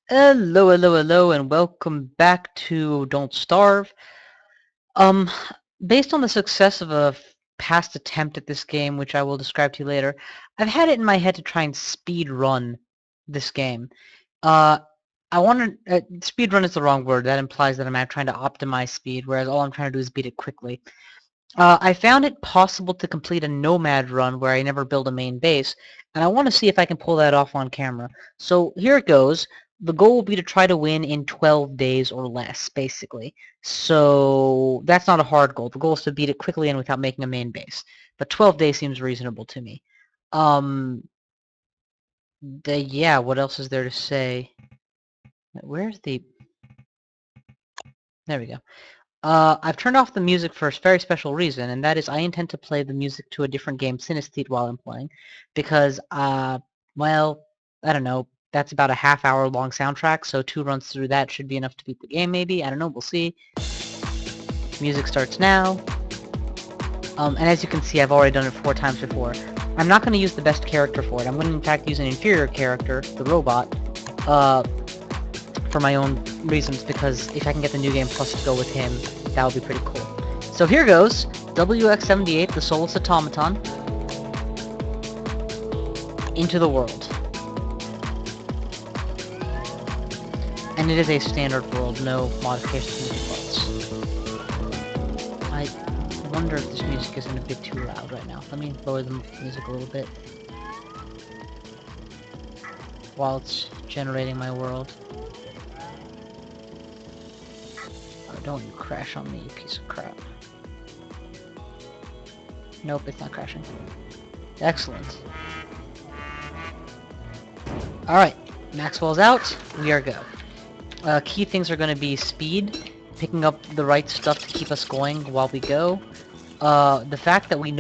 Hello, hello, hello, and welcome back to Don't Starve. Um, Based on the success of a past attempt at this game, which I will describe to you later, I've had it in my head to try and speed run this game. Uh, I want to speed run is the wrong word. That implies that I'm trying to optimize speed, whereas all I'm trying to do is beat it quickly. I found it possible to complete a nomad run where I never build a main base, and I want to see if I can pull that off on camera. So here it goes. The goal will be to try to win in 12 days or less, basically. So that's not a hard goal. The goal is to beat it quickly and without making a main base. But 12 days seems reasonable to me. Um, yeah, what else is there to say? Where's the... There we go. I've turned off the music for a very special reason, and that is I intend to play the music to a different game, Synesthete, while I'm playing, because, well, I don't know, that's about a half-hour long soundtrack, so 2 runs through that should be enough to beat the game, maybe. I don't know, we'll see. Music starts now. And as you can see, I've already done it 4 times before. I'm not going to use the best character for it. I'm going to, in fact, use an inferior character, the robot, for my own reasons, because if I can get the New Game Plus to go with him, that would be pretty cool. So here goes, WX78, the Soulless Automaton, into the world. And it is a standard world, no modifications to defaults. I wonder if this music isn't a bit too loud right now. Let me lower the music a little bit while it's generating my world. Oh, don't you crash on me, you piece of crap. Nope, it's not crashing. Excellent. Alright, Maxwell's out, we are go. Key things are going to be speed, picking up the right stuff to keep us going while we go. The fact that we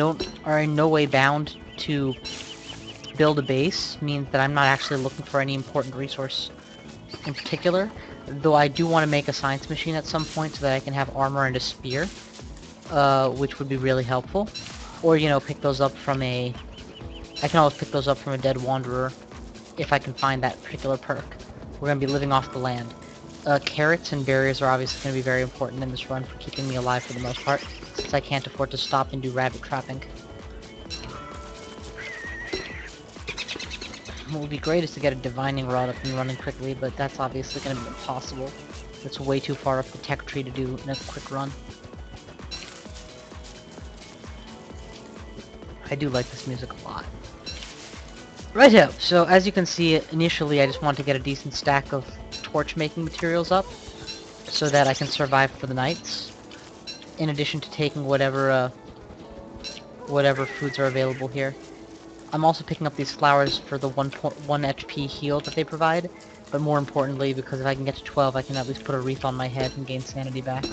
are in no way bound to build a base means that I'm not actually looking for any important resource in particular, though I do want to make a science machine at some point so that I can have armor and a spear, which would be really helpful. Or, you know, pick those up from I can always pick those up from a dead wanderer if I can find that particular perk. We're going to be living off the land. Carrots and berries are obviously going to be very important in this run for keeping me alive for the most part, since I can't afford to stop and do rabbit trapping. What would be great is to get a divining rod up and running quickly, but that's obviously going to be impossible. It's way too far up the tech tree to do in a quick run. I do like this music a lot. Righto, so as you can see, initially I just want to get a decent stack of torch making materials up so that I can survive for the nights, in addition to taking whatever foods are available here. I'm also picking up these flowers for the 1 HP heal that they provide, but more importantly, because if I can get to 12, I can at least put a wreath on my head and gain sanity back.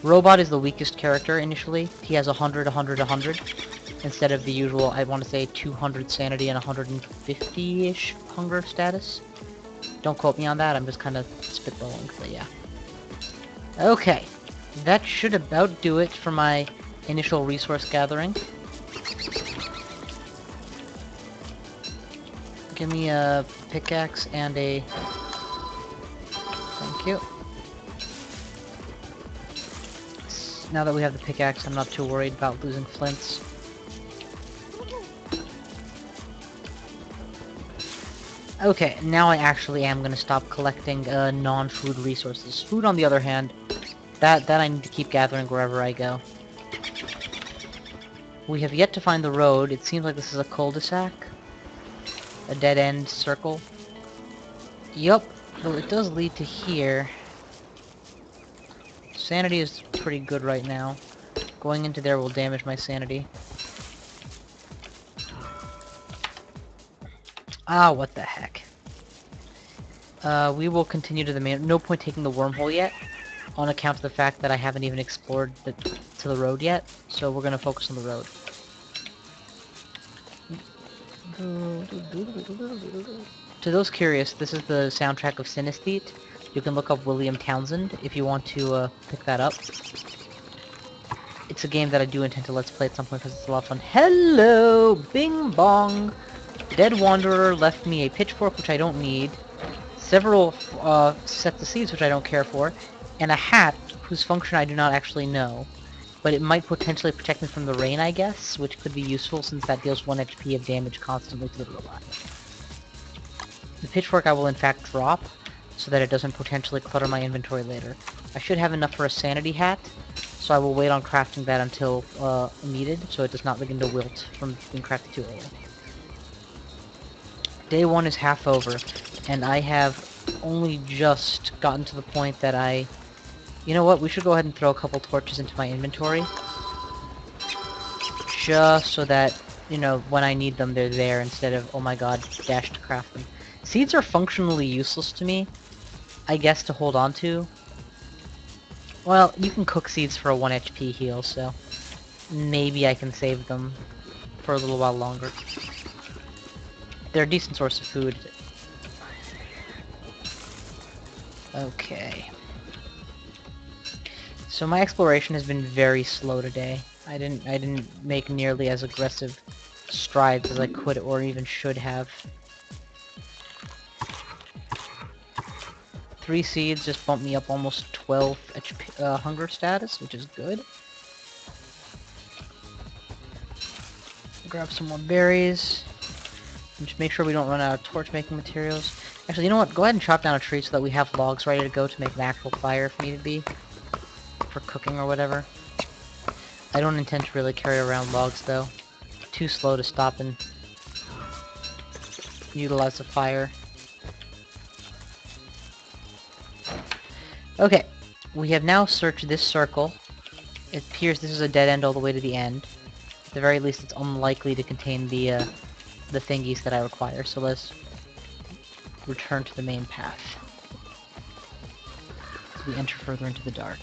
Robot is the weakest character initially. He has 100, 100, 100, instead of the usual, I want to say 200 sanity and 150-ish hunger status. Don't quote me on that, I'm just kind of spitballing, but yeah. Okay, that should about do it for my initial resource gathering. Give me a pickaxe and a... Thank you. Now that we have the pickaxe, I'm not too worried about losing flints. Okay, now I actually am going to stop collecting non-food resources. Food, on the other hand, that I need to keep gathering wherever I go. We have yet to find the road. It seems like this is a cul-de-sac. A dead-end circle. Yup, well it does lead to here. Sanity is pretty good right now. Going into there will damage my sanity. Ah, what the heck. We will continue to the main... No point taking the wormhole yet, on account of the fact that I haven't even explored to the road yet, so we're gonna focus on the road. To those curious, this is the soundtrack of Synesthete. You can look up William Townsend if you want to pick that up. It's a game that I do intend to let's play at some point because it's a lot of fun. Hello! Bing bong! Dead Wanderer left me a pitchfork, which I don't need. several sets of seeds which I don't care for, and a hat whose function I do not actually know. But it might potentially protect me from the rain, I guess, which could be useful since that deals 1 HP of damage constantly to the robot. The pitchfork I will in fact drop, so that it doesn't potentially clutter my inventory later. I should have enough for a sanity hat, so I will wait on crafting that until needed, so it does not begin to wilt from being crafted too early. Day 1 is half over, and I have only just gotten to the point that You know what, we should go ahead and throw a couple torches into my inventory. Just so that, you know, when I need them, they're there instead of, oh my god, dash to craft them. Seeds are functionally useless to me, I guess, to hold on to. Well, you can cook seeds for a 1 HP heal, so maybe I can save them for a little while longer. They're a decent source of food. Okay. So my exploration has been very slow today. I didn't make nearly as aggressive strides as I could or even should have. 3 seeds just bumped me up almost 12 HP, hunger status, which is good. Grab some more berries. And just make sure we don't run out of torch making materials. Actually, you know what? Go ahead and chop down a tree so that we have logs ready to go to make an actual fire if need be. For cooking or whatever. I don't intend to really carry around logs though. Too slow to stop and utilize the fire. Okay, we have now searched this circle. It appears this is a dead end all the way to the end. At the very least, it's unlikely to contain the thingies that I require, so let's return to the main path. As we enter further into the dark.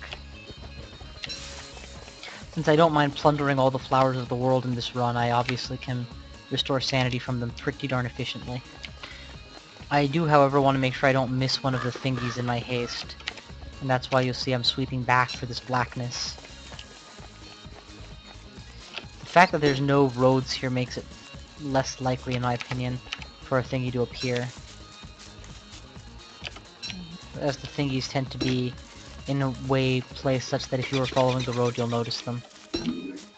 Since I don't mind plundering all the flowers of the world in this run, I obviously can restore sanity from them pretty darn efficiently. I do, however, want to make sure I don't miss one of the thingies in my haste. And that's why you'll see I'm sweeping back for this blackness. The fact that there's no roads here makes it less likely, in my opinion, for a thingy to appear. As the thingies tend to be in a way placed such that if you were following the road, you'll notice them.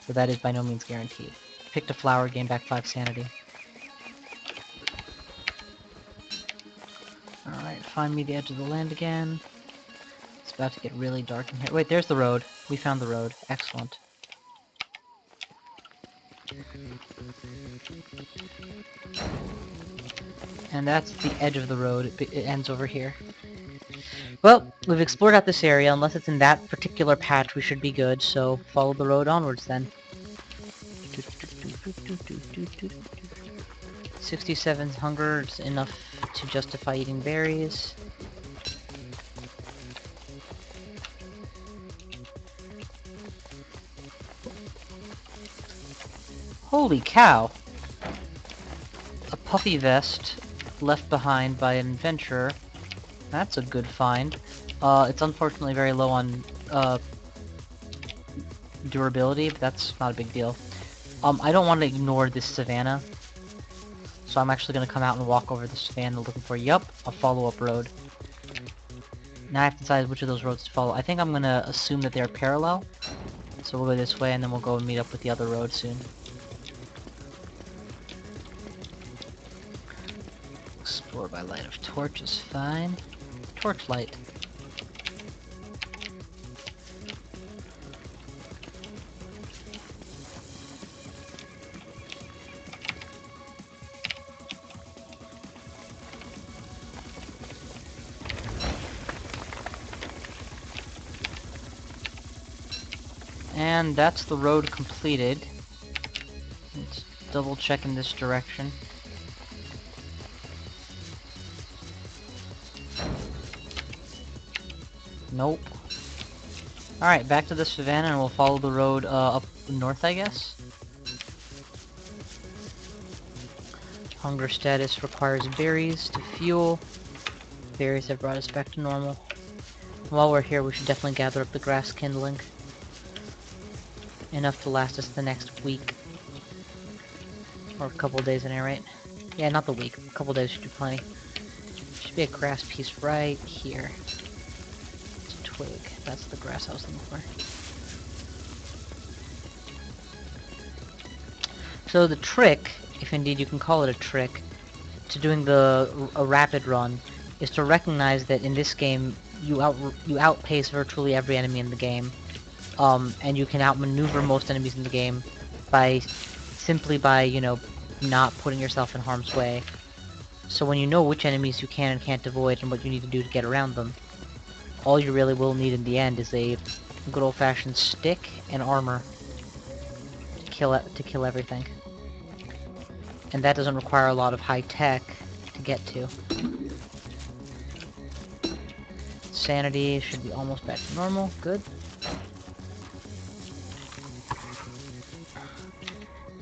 But that is by no means guaranteed. Picked a flower, gain back 5 sanity. Alright, find me the edge of the land again. It's about to get really dark in here. Wait, there's the road. We found the road. Excellent. And that's the edge of the road. It ends over here. Well, we've explored out this area. Unless it's in that particular patch, we should be good. So follow the road onwards then. 67 hunger is enough to justify eating berries. Holy cow! A puffy vest left behind by an adventurer. That's a good find. It's unfortunately very low on durability, but that's not a big deal. I don't want to ignore this savannah, so I'm actually going to come out and walk over the savannah looking for, yup, a follow-up road. Now I have to decide which of those roads to follow. I think I'm going to assume that they're parallel, so we'll go this way and then we'll go and meet up with the other road soon. Explore by light of torch is fine. Torchlight. And that's the road completed. Let's double check in this direction. Nope. Alright, back to the savannah and we'll follow the road up north, I guess. Hunger status requires berries to fuel. Berries have brought us back to normal. While we're here, we should definitely gather up the grass kindling. Enough to last us the next week. Or a couple days in there, right? Yeah, not the week. A couple days should do plenty. Should be a grass piece right here. It's a twig. That's the grass I was looking for. So the trick, if indeed you can call it a trick, to doing a rapid run is to recognize that in this game you outpace virtually every enemy in the game, and you can outmaneuver most enemies in the game by simply by not putting yourself in harm's way. So when you know which enemies you can and can't avoid and what you need to do to get around them, all you really will need in the end is a good old-fashioned stick and armor to kill everything. And that doesn't require a lot of high tech to get to. Sanity should be almost back to normal. Good.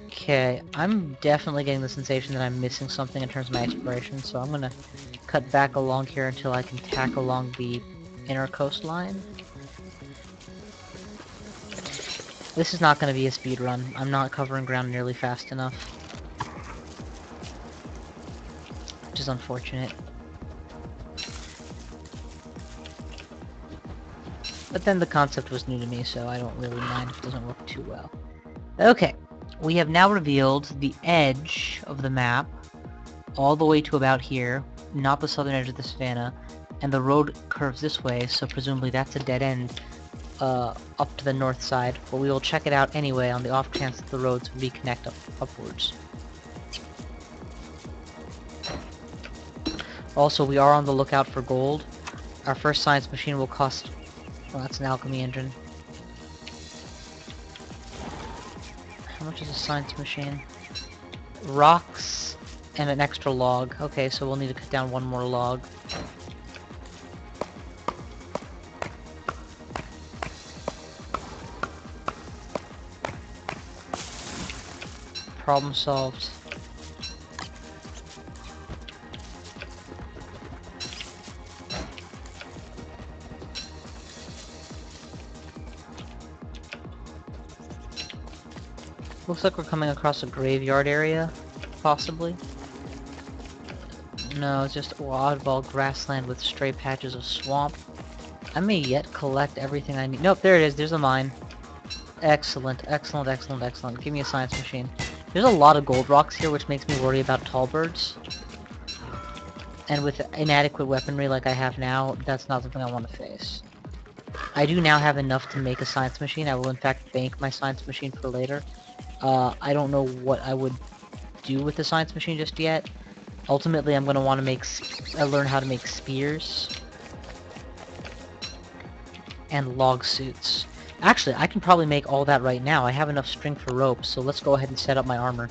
Okay, I'm definitely getting the sensation that I'm missing something in terms of my exploration, so I'm gonna cut back along here until I can tack along the inner coastline. This is not gonna be a speed run. I'm not covering ground nearly fast enough. Which is unfortunate. But then the concept was new to me, so I don't really mind if it doesn't work too well. Okay, we have now revealed the edge of the map all the way to about here, not the southern edge of the savannah, and the road curves this way, so presumably that's a dead end up to the north side, but we will check it out anyway on the off chance that the roads reconnect upwards. Also, we are on the lookout for gold. Our first science machine will cost... well, that's an alchemy engine. How much is a science machine? Rocks and an extra log. Okay, so we'll need to cut down one more log. Problem solved. Looks like we're coming across a graveyard area, possibly. No, it's just oddball grassland with stray patches of swamp. I may yet collect everything I need. Nope, there it is. There's a mine. Excellent, excellent, excellent, excellent. Give me a science machine. There's a lot of gold rocks here, which makes me worry about tall birds. And with inadequate weaponry like I have now, that's not something I want to face. I do now have enough to make a science machine. I will in fact bank my science machine for later. I don't know what I would do with the science machine just yet. Ultimately, I'm going to want to learn how to make spears and log suits. Actually, I can probably make all that right now. I have enough string for rope, so let's go ahead and set up my armor.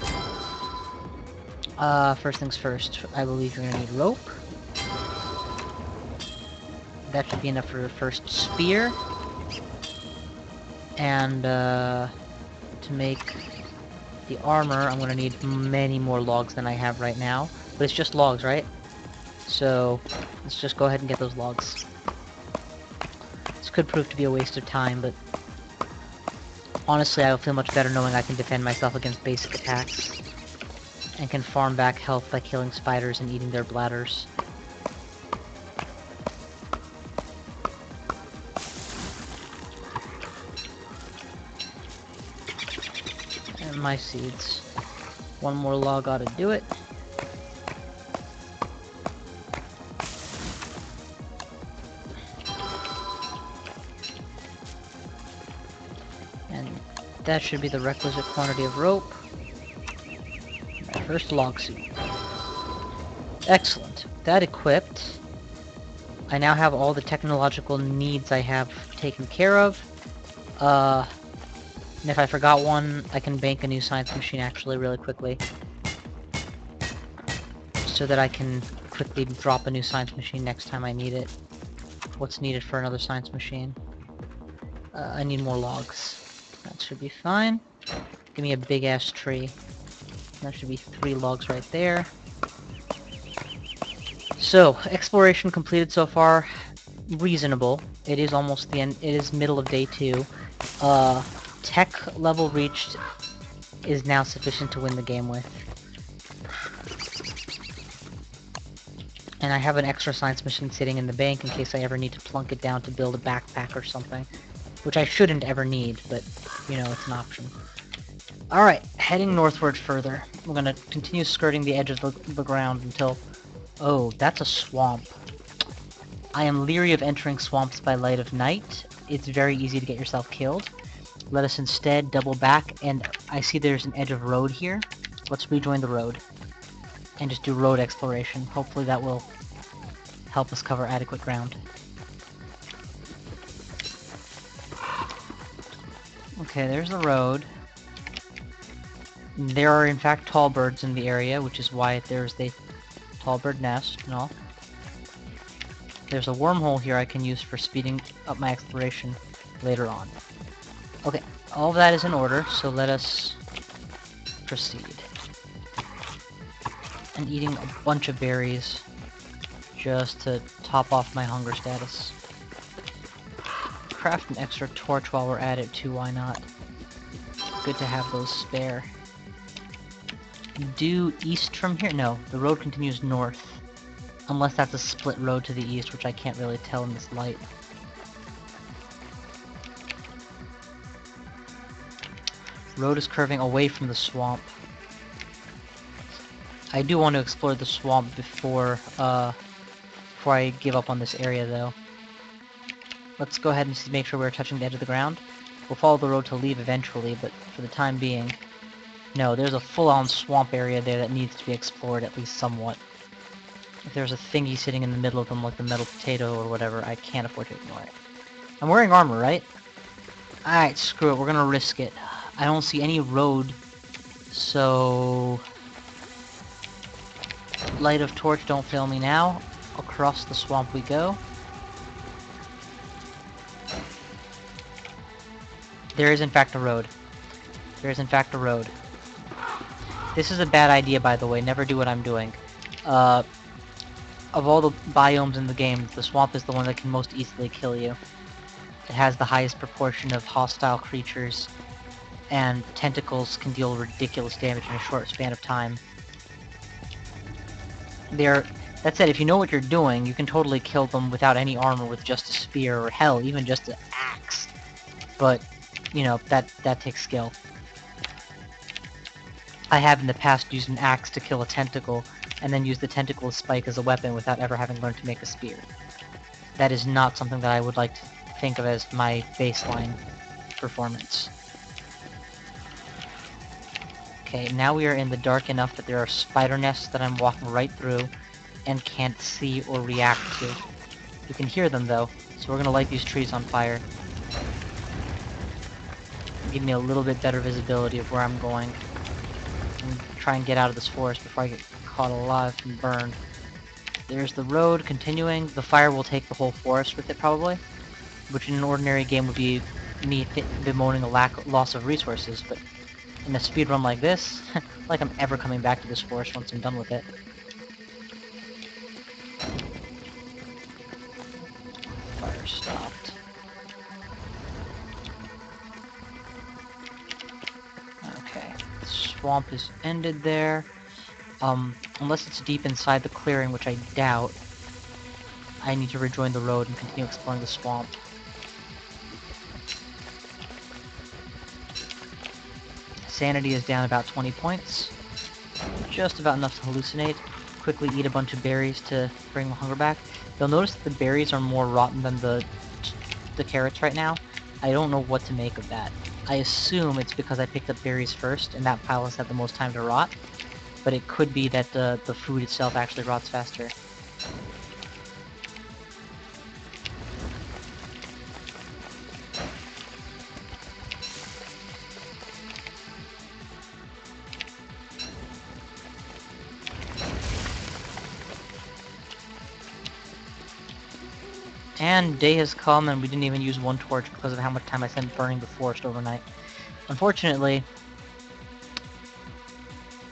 First things first, I believe you're going to need rope. That should be enough for the first spear. And, to make the armor, I'm going to need many more logs than I have right now. But it's just logs, right? So, let's just go ahead and get those logs. This could prove to be a waste of time, but honestly, I will feel much better knowing I can defend myself against basic attacks. And can farm back health by killing spiders and eating their bladders. And my seeds. One more log ought to do it. And that should be the requisite quantity of rope. My first log suit. Excellent. That equipped. I now have all the technological needs I have taken care of. And if I forgot one, I can bank a new science machine actually really quickly. So that I can quickly drop a new science machine next time I need it. What's needed for another science machine? I need more logs. That should be fine. Give me a big ass tree. That should be 3 logs right there. So, exploration completed so far. Reasonable. It is almost the end. It is middle of day 2. Tech level reached is now sufficient to win the game with. And I have an extra science machine sitting in the bank in case I ever need to plunk it down to build a backpack or something. Which I shouldn't ever need, but, you know, it's an option. Alright, heading northward further. We're gonna continue skirting the edge of the ground until... Oh, that's a swamp. I am leery of entering swamps by light of night. It's very easy to get yourself killed. Let us instead double back, and I see there's an edge of road here. Let's rejoin the road. And just do road exploration. Hopefully that will help us cover adequate ground. Okay, there's the road. There are in fact tall birds in the area, which is why there's the tall bird nest and all. There's a wormhole here I can use for speeding up my exploration later on. Okay, all of that is in order, so let us proceed. And eating a bunch of berries just to top off my hunger status. Craft an extra torch while we're at it too, why not? Good to have those spare. Due east from here? No, the road continues north. Unless that's a split road to the east, which I can't really tell in this light. Road is curving away from the swamp. I do want to explore the swamp before I give up on this area, though. Let's go ahead and make sure we're touching the edge of the ground. We'll follow the road to leave eventually, but for the time being... No, there's a full-on swamp area there that needs to be explored at least somewhat. If there's a thingy sitting in the middle of them, like the metal potato or whatever, I can't afford to ignore it. I'm wearing armor, right? Alright, screw it, we're gonna risk it. I don't see any road, so... Light of torch, don't fail me now. Across the swamp we go. There is in fact a road. There is in fact a road. This is a bad idea, by the way. Never do what I'm doing. Of all the biomes in the game, the swamp is the one that can most easily kill you. It has the highest proportion of hostile creatures, and tentacles can deal ridiculous damage in a short span of time. That said, if you know what you're doing, you can totally kill them without any armor with just a spear, or hell, even just an axe. But, you know, that takes skill. I have in the past used an axe to kill a tentacle, and then used the tentacle spike as a weapon without ever having learned to make a spear. That is not something that I would like to think of as my baseline performance. Okay, now we are in the dark enough that there are spider nests that I'm walking right through and can't see or react to. You can hear them though, so we're gonna light these trees on fire. Give me a little bit better visibility of where I'm going. And try and get out of this forest before I get caught alive and burned. There's the road continuing. The fire will take the whole forest with it probably, which in an ordinary game would be me bemoaning a loss of resources, but in a speedrun like this, like I'm ever coming back to this forest once I'm done with it. Fire stopped. Okay, the swamp is ended there. Unless it's deep inside the clearing, which I doubt, I need to rejoin the road and continue exploring the swamp. Sanity is down about 20 points. Just about enough to hallucinate. Quickly eat a bunch of berries to bring my hunger back. You'll notice that the berries are more rotten than the carrots right now. I don't know what to make of that. I assume it's because I picked up berries first, and that pile has had the most time to rot. But it could be that the food itself actually rots faster. And day has come and we didn't even use one torch because of how much time I spent burning the forest overnight. Unfortunately,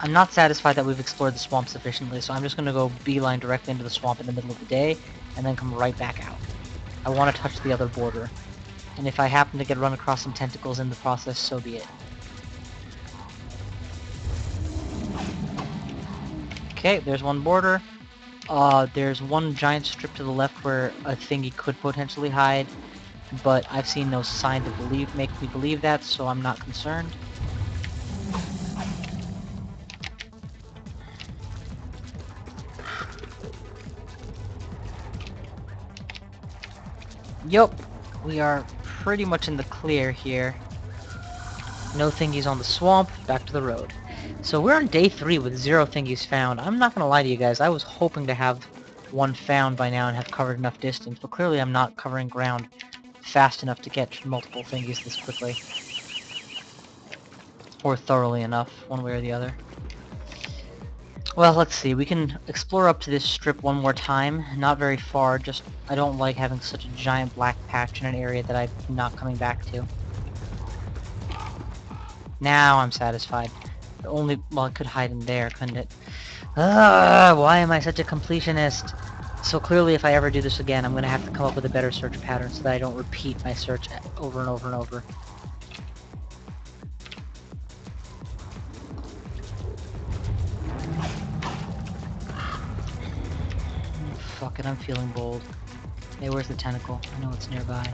I'm not satisfied that we've explored the swamp sufficiently, so I'm just going to go beeline directly into the swamp in the middle of the day, and then come right back out. I want to touch the other border, and if I happen to get run across some tentacles in the process, so be it. Okay, there's one border. There's one giant strip to the left where a thingy could potentially hide, but I've seen no sign to make me believe that, so I'm not concerned. Yup, we are pretty much in the clear here. No thingies on the swamp, back to the road. So we're on day 3 with 0 thingies found. I'm not gonna lie to you guys, I was hoping to have one found by now and have covered enough distance, but clearly I'm not covering ground fast enough to catch multiple thingies this quickly. Or thoroughly enough, one way or the other. Well, let's see, we can explore up to this strip one more time. Not very far, just I don't like having such a giant black patch in an area that I'm not coming back to. Now I'm satisfied. Well, it could hide in there, couldn't it? Why am I such a completionist? So clearly if I ever do this again, I'm going to have to come up with a better search pattern so that I don't repeat my search over and over and over. Fuck it, I'm feeling bold. Hey, where's the tentacle? I know it's nearby.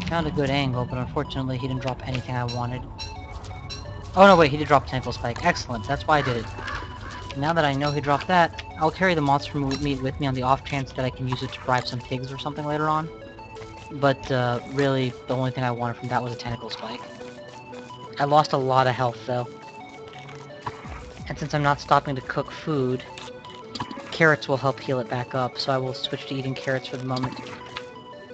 Found a good angle, but unfortunately he didn't drop anything I wanted. Oh no, wait, he did drop Tentacle Spike. Excellent, that's why I did it. Now that I know he dropped that, I'll carry the monster meat with me on the off chance that I can use it to bribe some pigs or something later on. But, really, the only thing I wanted from that was a Tentacle Spike. I lost a lot of health, though. And since I'm not stopping to cook food, carrots will help heal it back up, so I will switch to eating carrots for the moment.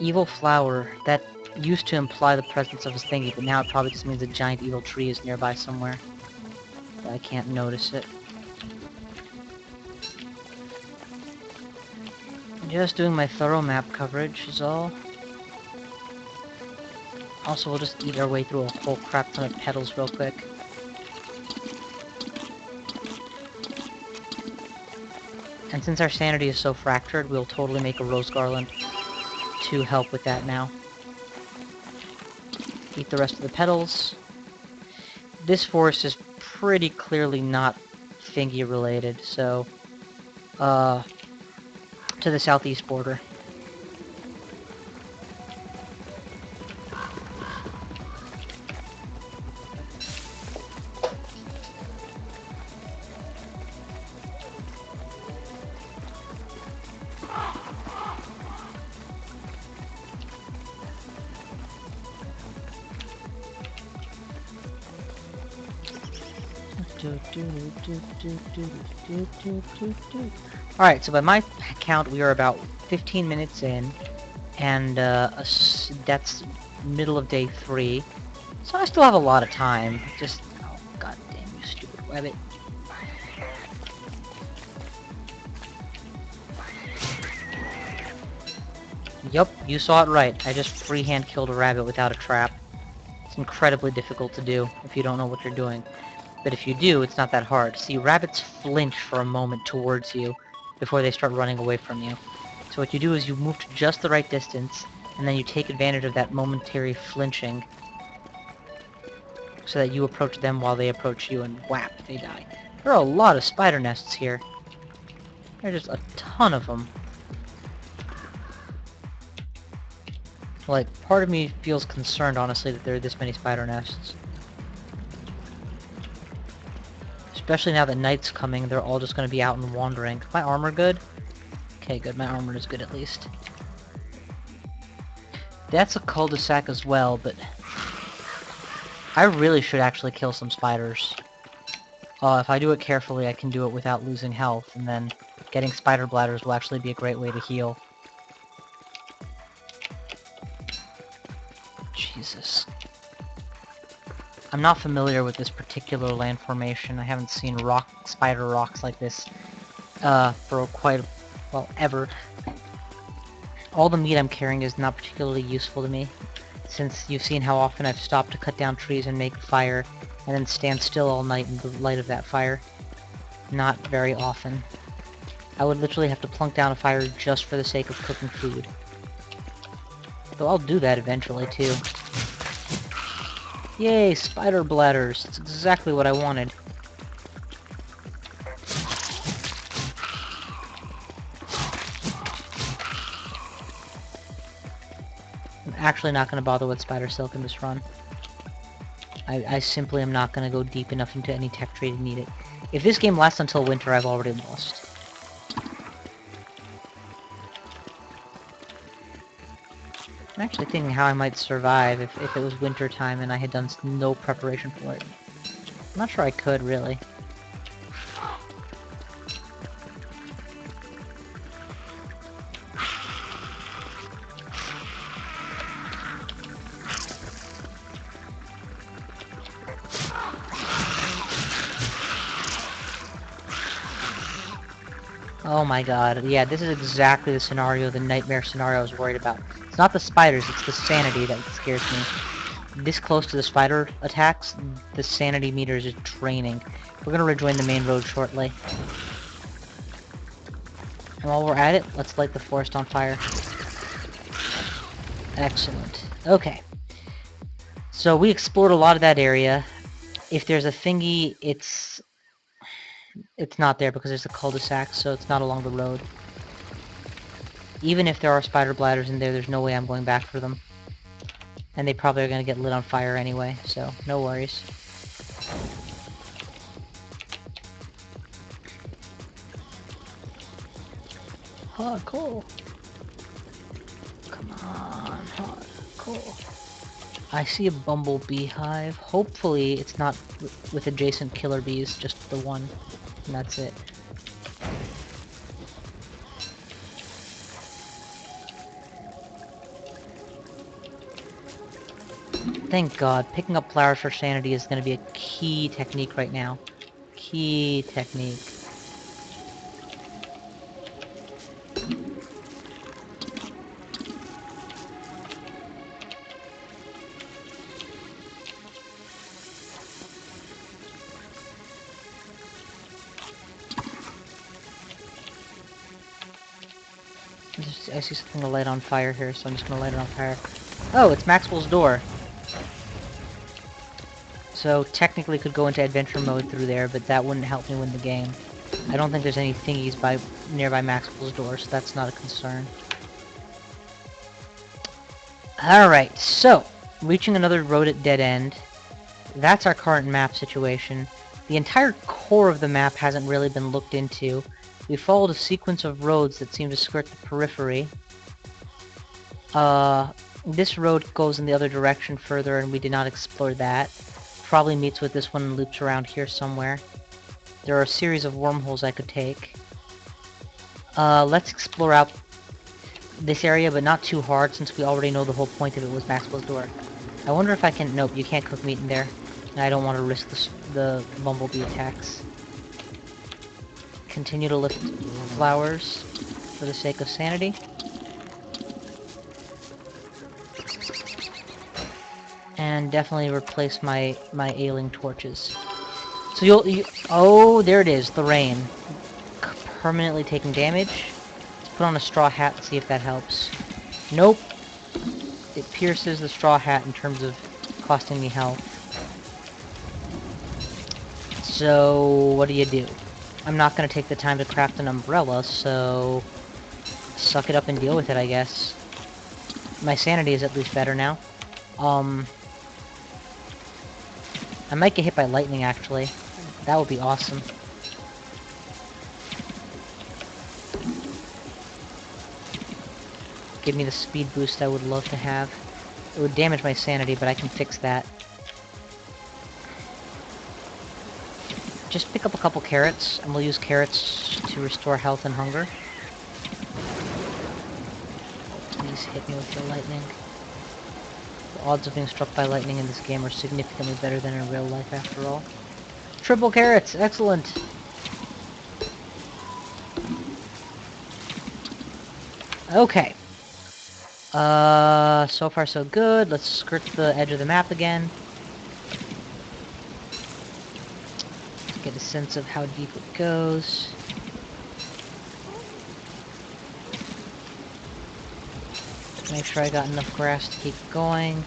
Evil flower, that used to imply the presence of a thingy, but now it probably just means a giant evil tree is nearby somewhere. But I can't notice it. Just doing my thorough map coverage is all. Also, we'll just eat our way through a whole crap ton of petals real quick. And since our sanity is so fractured, we'll totally make a rose garland to help with that now. Eat the rest of the petals. This forest is pretty clearly not thingy related, so to the southeast border. Alright, so by my count, we are about 15 minutes in, and that's middle of day 3. So I still have a lot of time. Just, oh god damn you stupid rabbit. Yup, you saw it right. I just freehand killed a rabbit without a trap. It's incredibly difficult to do if you don't know what you're doing. But if you do, it's not that hard. See, rabbits flinch for a moment towards you before they start running away from you. So what you do is you move to just the right distance, and then you take advantage of that momentary flinching so that you approach them while they approach you, and whap, they die. There are a lot of spider nests here. There's just a ton of them. Like, part of me feels concerned, honestly, that there are this many spider nests. Especially now that night's coming, they're all just going to be out and wandering. My armor good? Okay, good. My armor is good at least. That's a cul-de-sac as well, but I really should actually kill some spiders. If I do it carefully, I can do it without losing health, and then getting spider bladders will actually be a great way to heal. Jesus. I'm not familiar with this particular land formation. I haven't seen spider rocks like this for well, ever. All the meat I'm carrying is not particularly useful to me, since you've seen how often I've stopped to cut down trees and make a fire, and then stand still all night in the light of that fire. Not very often. I would literally have to plunk down a fire just for the sake of cooking food. Though I'll do that eventually, too. Yay, spider bladders! That's exactly what I wanted. I'm actually not going to bother with spider silk in this run. I simply am not going to go deep enough into any tech tree to need it. If this game lasts until winter, I've already lost. I'm actually thinking how I might survive if it was winter time and I had done no preparation for it. I'm not sure I could, really. Oh my god, yeah, this is exactly the scenario, the nightmare scenario I was worried about. It's not the spiders, it's the sanity that scares me. This close to the spider attacks, the sanity meter is draining. We're gonna rejoin the main road shortly. And while we're at it, let's light the forest on fire. Excellent. Okay. So we explored a lot of that area. If there's a thingy, it's not there because there's a cul-de-sac, so it's not along the road. Even if there are spider bladders in there, there's no way I'm going back for them. And they probably are going to get lit on fire anyway, so no worries. Hot coal. Come on, hot coal. I see a bumblebee hive. Hopefully it's not with adjacent killer bees, just the one. And that's it. Thank God. Picking up flowers for sanity is going to be a key technique right now. Key technique. I see something to light on fire here, so I'm just going to light it on fire. Oh, it's Maxwell's door. So technically could go into adventure mode through there, but that wouldn't help me win the game. I don't think there's any thingies nearby Maxwell's door, so that's not a concern. Alright, so, reaching another road at dead end. That's our current map situation. The entire core of the map hasn't really been looked into. We followed a sequence of roads that seem to skirt the periphery. This road goes in the other direction further, and we did not explore that. Probably meets with this one and loops around here somewhere. There are a series of wormholes I could take. Let's explore out this area, but not too hard, since we already know the whole point of it was Maxwell's door. I wonder if I can... Nope, you can't cook meat in there. And I don't want to risk the bumblebee attacks. Continue to lift flowers for the sake of sanity. And definitely replace my ailing torches. So oh, there it is, the rain. Permanently taking damage. Let's put on a straw hat and see if that helps. Nope. It pierces the straw hat in terms of costing me health. So, what do? I'm not going to take the time to craft an umbrella, so... suck it up and deal with it, I guess. My sanity is at least better now. I might get hit by lightning, actually. That would be awesome. Give me the speed boost I would love to have. It would damage my sanity, but I can fix that. Just pick up a couple carrots, and we'll use carrots to restore health and hunger. Please hit me with your lightning. The odds of being struck by lightning in this game are significantly better than in real life, after all. Triple carrots! Excellent! Okay. So far so good. Let's skirt the edge of the map again. To get a sense of how deep it goes. Make sure I got enough grass to keep going.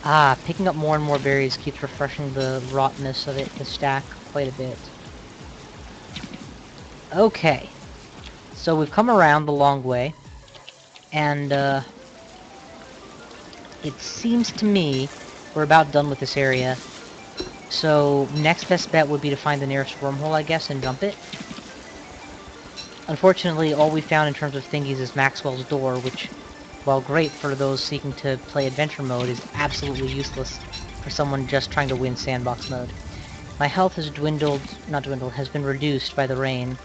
Ah, picking up more and more berries keeps refreshing the rottenness of it, the stack, quite a bit. Okay. So we've come around the long way. And, it seems to me we're about done with this area. So, next best bet would be to find the nearest wormhole, I guess, and jump it. Unfortunately, all we found in terms of thingies is Maxwell's door, which, while great for those seeking to play adventure mode, is absolutely useless for someone just trying to win sandbox mode. My health has has been reduced by the rain,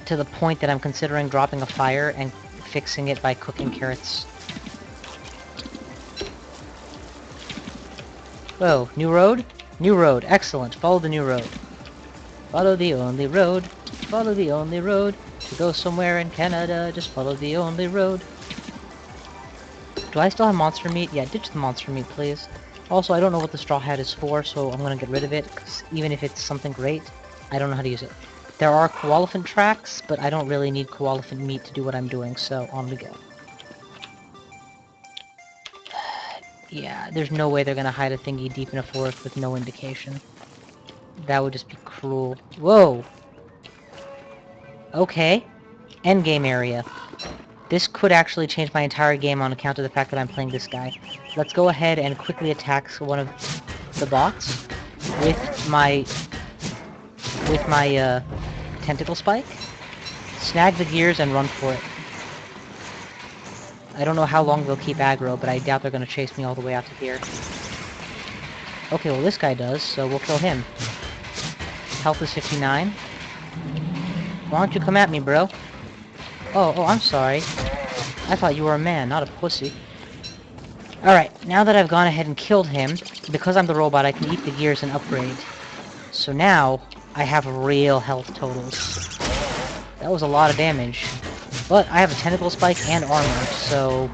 to the point that I'm considering dropping a fire and fixing it by cooking carrots. Whoa, new road? New road, excellent. Follow the new road. Follow the only road. Follow the only road. To go somewhere in Canada, just follow the only road. Do I still have monster meat? Yeah, ditch the monster meat, please. Also, I don't know what the straw hat is for, so I'm gonna get rid of it, because even if it's something great, I don't know how to use it. There are koalefant tracks, but I don't really need koalefant meat to do what I'm doing, so on we go. Yeah, there's no way they're gonna hide a thingy deep in a forest with no indication. That would just be cruel. Whoa! Okay. Endgame area. This could actually change my entire game on account of the fact that I'm playing this guy. Let's go ahead and quickly attack one of the bots with my tentacle spike. Snag the gears and run for it. I don't know how long they'll keep aggro, but I doubt they're gonna chase me all the way out to here. Okay, well this guy does, so we'll kill him. Health is 59. Why don't you come at me, bro? Oh, I'm sorry. I thought you were a man, not a pussy. Alright, now that I've gone ahead and killed him, because I'm the robot, I can eat the gears and upgrade. So now, I have real health totals. That was a lot of damage. But I have a tentacle spike and armor, so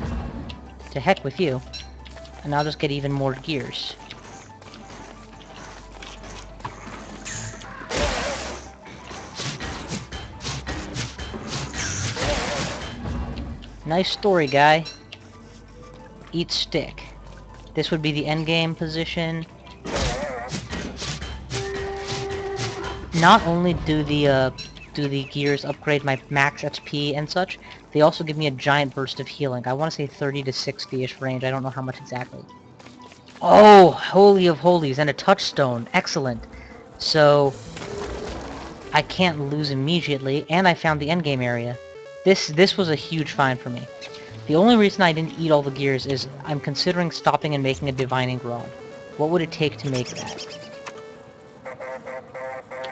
to heck with you. And I'll just get even more gears. Nice story, guy. Eat stick. This would be the endgame position. Not only do the gears upgrade my max HP and such, they also give me a giant burst of healing. I want to say 30 to 60-ish range. I don't know how much exactly. Oh, holy of holies, and a touchstone. Excellent. So, I can't lose immediately, and I found the endgame area. This was a huge find for me. The only reason I didn't eat all the gears is I'm considering stopping and making a divining rod. What would it take to make that?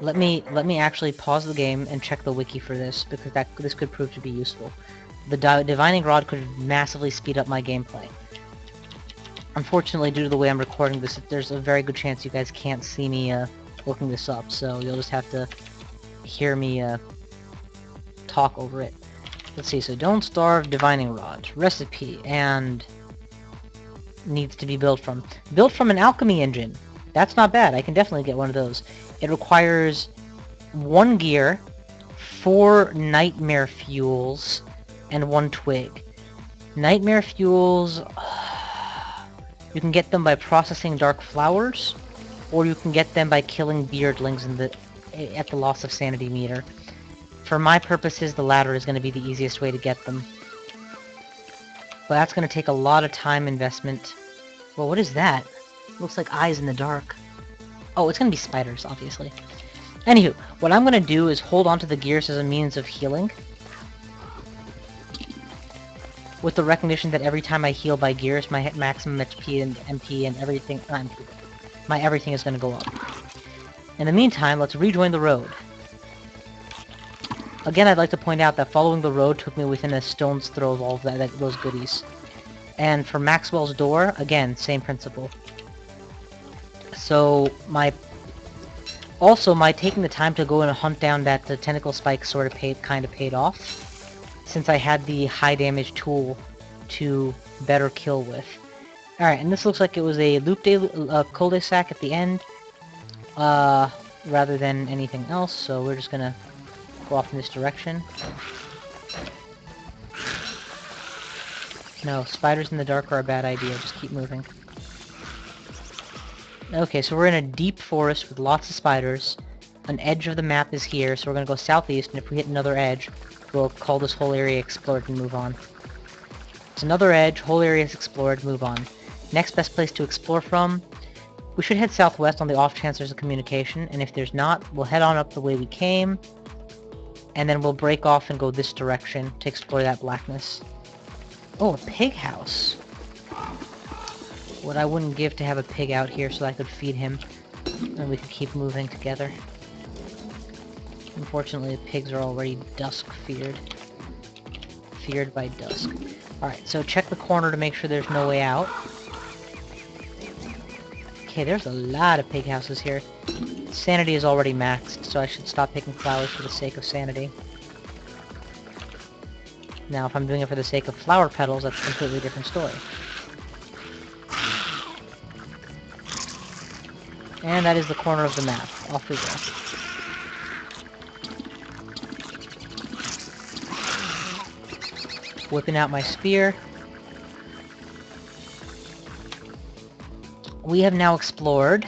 Let me actually pause the game and check the wiki for this, because this could prove to be useful. The divining rod could massively speed up my gameplay. Unfortunately, due to the way I'm recording this, there's a very good chance you guys can't see me looking this up, so you'll just have to hear me talk over it. Let's see, so don't starve, divining rod, recipe, and needs to be built from. Built from an alchemy engine. That's not bad, I can definitely get one of those. It requires 1 gear, 4 nightmare fuels, and 1 twig. Nightmare fuels, you can get them by processing dark flowers, or you can get them by killing beardlings at the loss of sanity meter. For my purposes, the latter is going to be the easiest way to get them. But that's going to take a lot of time investment. Well, what is that? Looks like eyes in the dark. Oh, it's going to be spiders, obviously. Anywho, what I'm going to do is hold onto the gears as a means of healing. With the recognition that every time I heal by gears, my maximum HP and MP and everything... my everything is going to go up. In the meantime, let's rejoin the road. Again, I'd like to point out that following the road took me within a stone's throw of all of those goodies. And for Maxwell's door, again, same principle. So my taking the time to go and hunt down that tentacle spike sort of kind of paid off, since I had the high damage tool to better kill with. Alright, and this looks like it was a cul-de-sac at the end, rather than anything else, so we're just gonna go off in this direction. No, spiders in the dark are a bad idea, just keep moving. Okay, so we're in a deep forest with lots of spiders. An edge of the map is here, so we're gonna go southeast, and if we hit another edge, we'll call this whole area explored and move on. It's another edge, whole area is explored, move on. Next best place to explore from, we should head southwest on the off chance there's a communication, and if there's not, we'll head on up the way we came, and then we'll break off and go this direction to explore that blackness. Oh, a pig house. What I wouldn't give to have a pig out here so I could feed him, and we could keep moving together. Unfortunately, the pigs are already dusk-feared. Feared by dusk. Alright, so check the corner to make sure there's no way out. Okay, there's a lot of pig houses here. Sanity is already maxed, so I should stop picking flowers for the sake of sanity. Now, if I'm doing it for the sake of flower petals, that's a completely different story. And that is the corner of the map. Off we go. Whipping out my spear. We have now explored.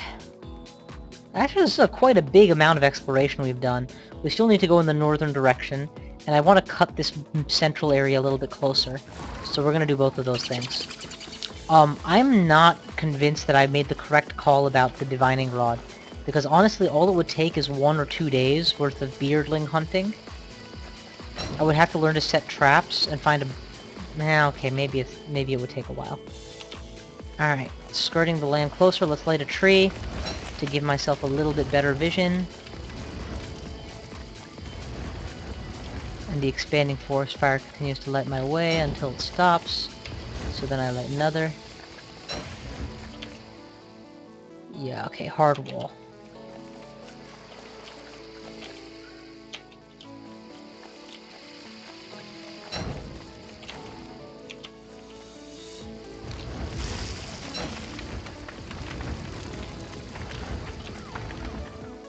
Actually, this is quite a big amount of exploration we've done. We still need to go in the northern direction, and I want to cut this central area a little bit closer. So we're going to do both of those things. I'm not convinced that I made the correct call about the divining rod, because honestly all it would take is 1 or 2 days worth of beardling hunting. I would have to learn to set traps and find a... okay, maybe it would take a while. Alright, skirting the land closer, let's light a tree to give myself a little bit better vision. And the expanding forest fire continues to light my way until it stops. So then I light another. Yeah, okay, hard wall.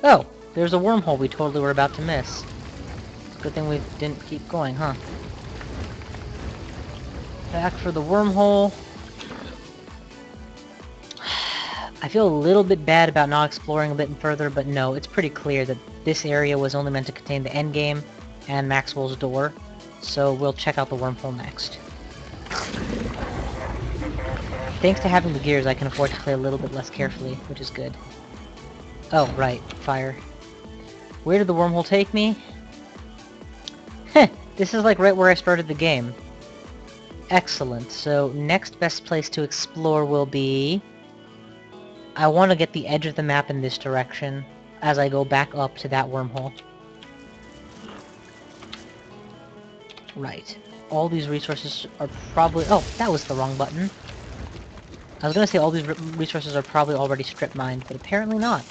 Oh, there's a wormhole we totally were about to miss. Good thing we didn't keep going, huh? Back for the wormhole. I feel a little bit bad about not exploring a bit further, but no, it's pretty clear that this area was only meant to contain the endgame and Maxwell's door, so we'll check out the wormhole next. Thanks to having the gears, I can afford to play a little bit less carefully, which is good. Oh, right, fire. Where did the wormhole take me? Heh, this is like right where I started the game. Excellent, so next best place to explore will be... I want to get the edge of the map in this direction as I go back up to that wormhole. Right. All these resources are probably... oh, that was the wrong button. I was gonna say all these resources are probably already strip mined, but apparently not.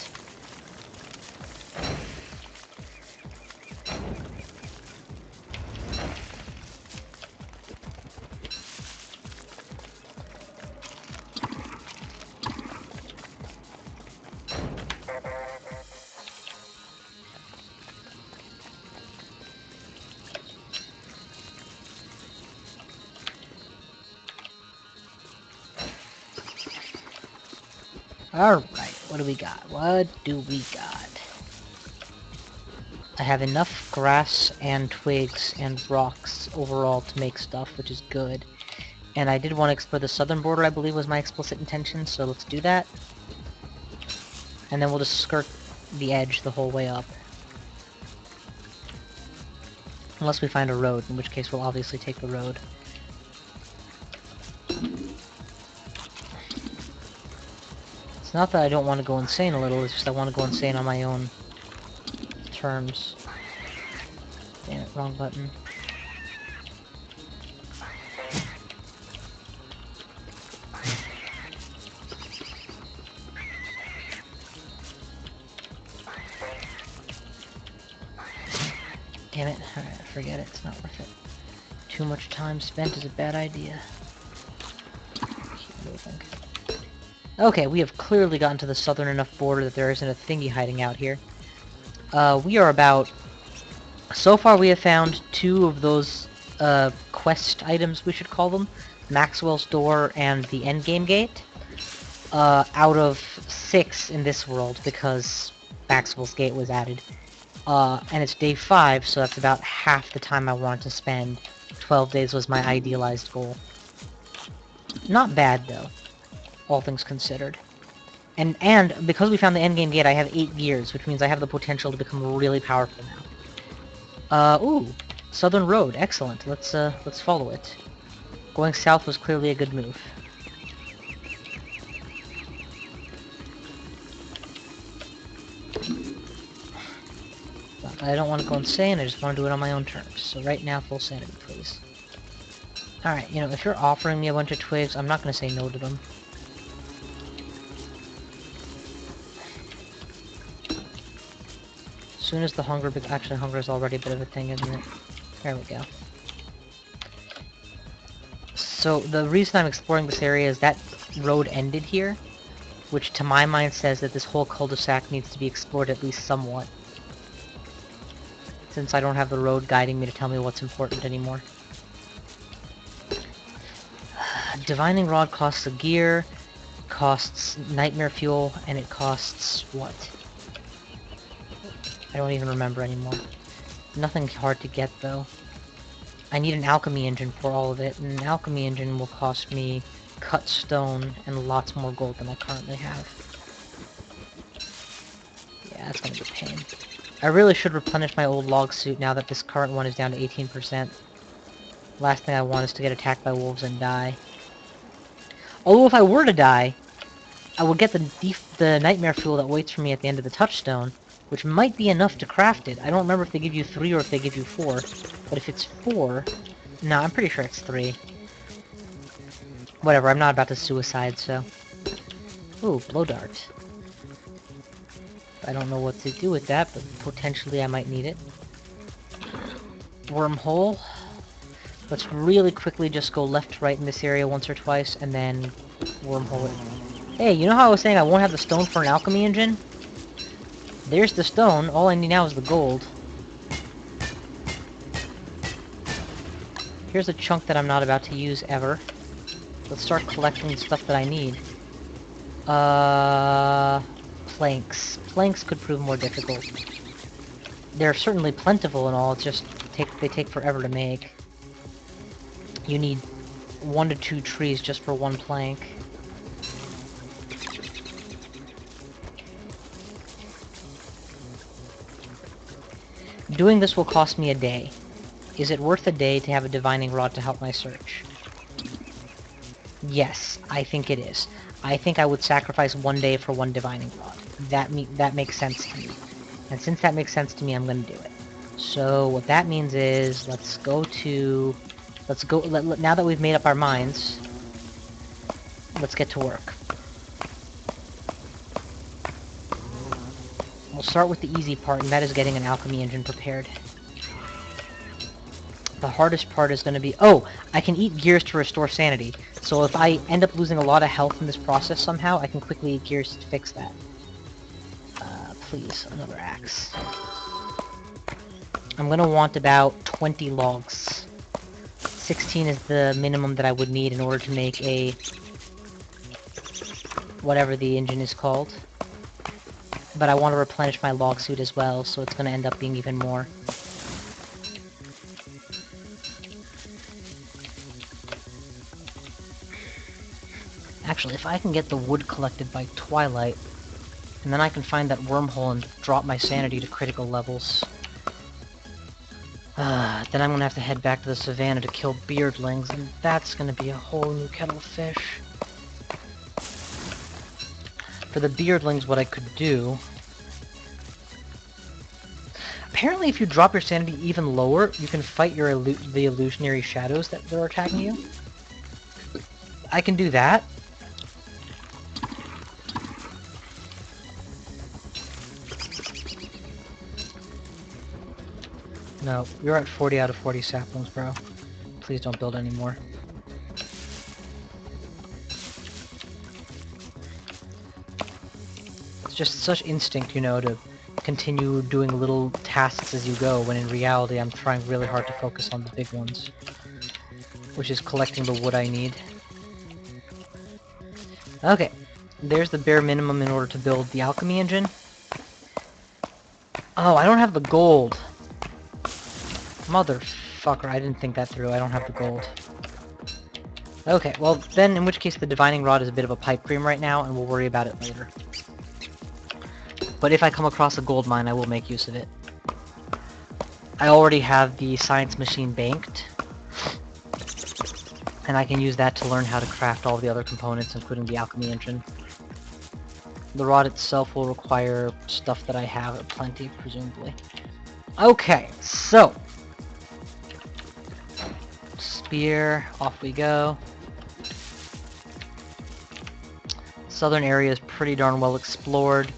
Alright, what do we got? What do we got? I have enough grass and twigs and rocks overall to make stuff, which is good. And I did want to explore the southern border, I believe was my explicit intention, so let's do that. And then we'll just skirt the edge the whole way up. Unless we find a road, in which case we'll obviously take the road. It's not that I don't want to go insane a little, it's just I want to go insane on my own terms. Damn it. Wrong button. Damn it. Alright, forget it. It's not worth it. Too much time spent is a bad idea. Keep moving. Okay, we have clearly gotten to the southern enough border that there isn't a thingy hiding out here. We are about... So far we have found 2 of those quest items, we should call them. Maxwell's Door and the endgame gate. Out of 6 in this world, because Maxwell's Gate was added. And it's day 5, so that's about half the time I wanted to spend. 12 days was my idealized goal. Not bad, though, all things considered. And because we found the endgame gate, I have 8 gears, which means I have the potential to become really powerful now. Ooh, Southern Road, excellent. Let's follow it. Going south was clearly a good move. But I don't want to go insane, I just want to do it on my own terms. So right now, full sanity, please. Alright, you know, if you're offering me a bunch of twigs, I'm not going to say no to them. As soon as the hunger... Actually, hunger is already a bit of a thing, isn't it? There we go. So, the reason I'm exploring this area is that road ended here, which to my mind says that this whole cul-de-sac needs to be explored at least somewhat. Since I don't have the road guiding me to tell me what's important anymore. Divining Rod costs a gear, costs nightmare fuel, and it costs what? I don't even remember anymore. Nothing hard to get, though. I need an alchemy engine for all of it, and an alchemy engine will cost me cut stone and lots more gold than I currently have. Yeah, that's gonna be a pain. I really should replenish my old log suit now that this current one is down to 18%. Last thing I want is to get attacked by wolves and die. Although if I were to die, I would get the nightmare fuel that waits for me at the end of the touchstone, which might be enough to craft it. I don't remember if they give you 3 or if they give you 4, but if it's 4... No, I'm pretty sure it's 3. Whatever, I'm not about to suicide, so... Ooh, blow dart. I don't know what to do with that, but potentially I might need it. Wormhole. Let's really quickly just go left to right in this area once or twice, and then wormhole it. Hey, you know how I was saying I won't have the stone for an alchemy engine? There's the stone, all I need now is the gold. Here's a chunk that I'm not about to use ever. Let's start collecting the stuff that I need. Planks. Planks could prove more difficult. They're certainly plentiful and all, it's just they take forever to make. You need 1 to 2 trees just for 1 plank. Doing this will cost me a day. Is it worth a day to have a divining rod to help my search? Yes, I think it is. I think I would sacrifice 1 day for 1 divining rod. That makes sense to me. And since that makes sense to me, I'm gonna do it. So what that means is, now that we've made up our minds, let's get to work. We'll start with the easy part, and that is getting an alchemy engine prepared. The hardest part is going to be... Oh! I can eat gears to restore sanity. So if I end up losing a lot of health in this process somehow, I can quickly eat gears to fix that. Please, another axe. I'm going to want about 20 logs. 16 is the minimum that I would need in order to make a... whatever the engine is called. But I want to replenish my log suit as well, so it's going to end up being even more. Actually, if I can get the wood collected by twilight, and then I can find that wormhole and drop my sanity to critical levels. Then I'm gonna have to head back to the savannah to kill beardlings, and that's gonna be a whole new kettle of fish. For the beardlings, what I could do... Apparently, if you drop your sanity even lower, you can fight the illusionary shadows that are attacking you. I can do that. No, you're at 40 out of 40 saplings, bro. Please don't build anymore. It's just such instinct, you know, to continue doing little tasks as you go, when in reality I'm trying really hard to focus on the big ones. Which is collecting the wood I need. Okay, there's the bare minimum in order to build the alchemy engine. Oh, I don't have the gold. Motherfucker, I didn't think that through. I don't have the gold. Okay, well then in which case the divining rod is a bit of a pipe dream right now, and we'll worry about it later. But if I come across a gold mine, I will make use of it. I already have the science machine banked, and I can use that to learn how to craft all the other components, including the alchemy engine. The rod itself will require stuff that I have plenty, presumably. Okay, so spear, off we go. Southern area is pretty darn well explored.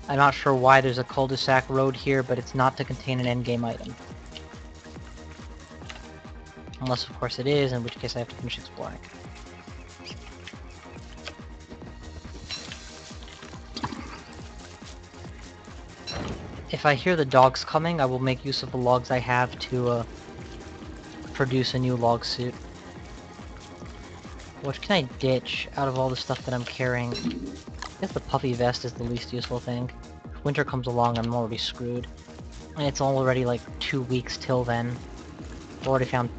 I'm not sure why there's a cul-de-sac road here, but it's not to contain an endgame item. Unless, of course, it is, in which case I have to finish exploring. If I hear the dogs coming, I will make use of the logs I have to produce a new log suit. What can I ditch out of all the stuff that I'm carrying? I guess the puffy vest is the least useful thing. If winter comes along, I'm already screwed. And it's already like 2 weeks till then. I've already found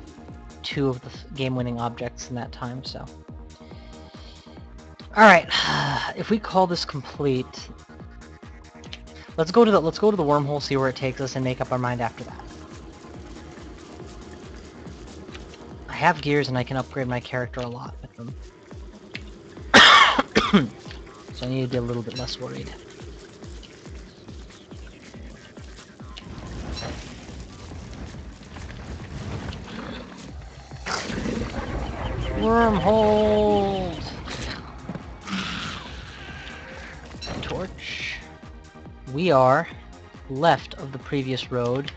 2 of the game-winning objects in that time, so. Alright, if we call this complete, let's go to the wormhole, see where it takes us, and make up our mind after that. I have gears and I can upgrade my character a lot with them. So I need to be a little bit less worried. Wormhole! Torch. We are left of the previous road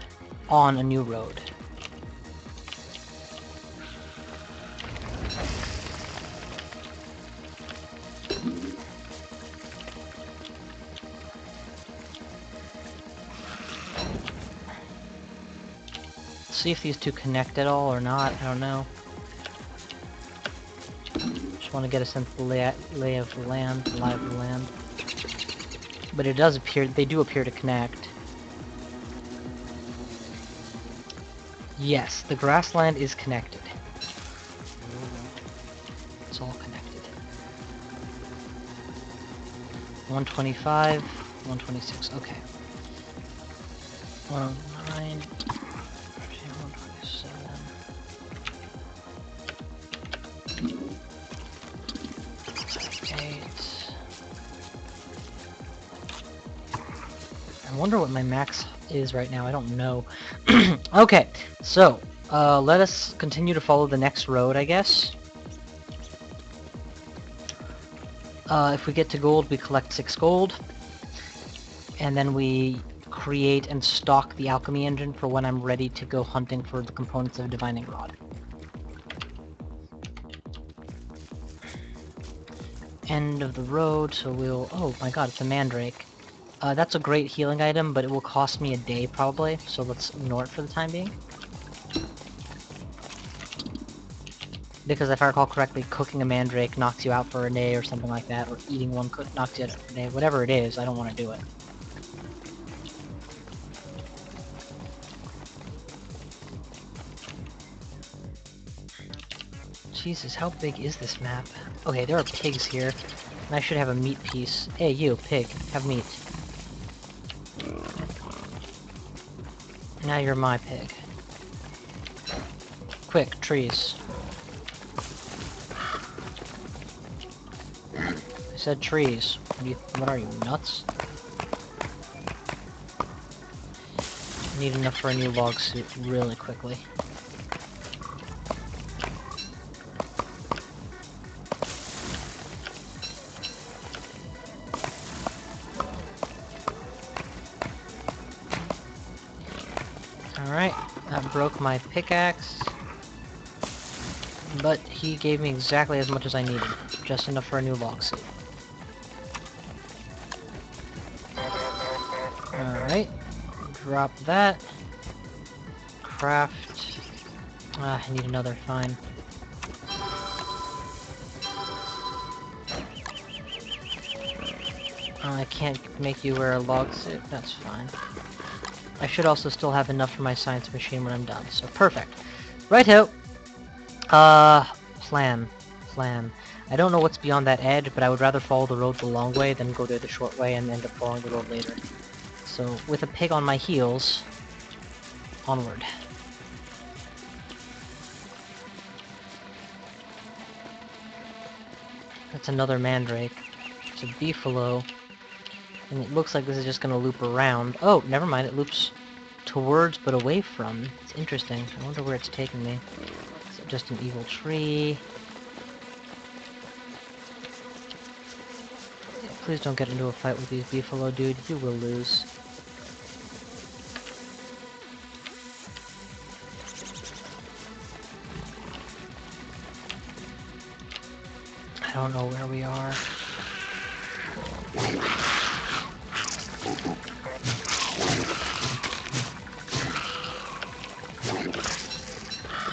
on a new road. See if these two connect at all or not, I don't know. Just want to get a sense of the lay of the land, the lie of the land. But it does appear, they do appear to connect. Yes, the grassland is connected. It's all connected. 125, 126, okay. 109, 127. I wonder what my max is right now. I don't know. Okay, so let us continue to follow the next road, I guess. If we get to gold, we collect 6 gold. And then we create and stock the alchemy engine for when I'm ready to go hunting for the components of a divining rod. End of the road, so we'll... Oh my god, it's a mandrake. That's a great healing item, but it will cost me a day probably, so let's ignore it for the time being. Because if I recall correctly, cooking a mandrake knocks you out for a day or something like that, or eating one knocks you out for a day. Whatever it is, I don't want to do it. Jesus, how big is this map? Okay, there are pigs here, and I should have a meat piece. Hey, you, pig, have meat. Now you're my pig. Quick, trees. I said trees. What are you, nuts? Need enough for a new log suit really quickly. Alright, that broke my pickaxe. But he gave me exactly as much as I needed. Just enough for a new log suit. Alright. Drop that. Craft. I need another, fine. I can't make you wear a log suit, that's fine. I should also still have enough for my science machine when I'm done, so perfect. Righto! Plan. Plan. I don't know what's beyond that edge, but I would rather follow the road the long way than go there the short way and end up following the road later. So, with a pig on my heels, onward. That's another mandrake. It's a beefalo. And it looks like this is just gonna loop around. Oh, never mind, it loops towards but away from. It's interesting. I wonder where it's taking me. Is it just an evil tree? Yeah, please don't get into a fight with these beefalo, dude. You will lose. I don't know where we are.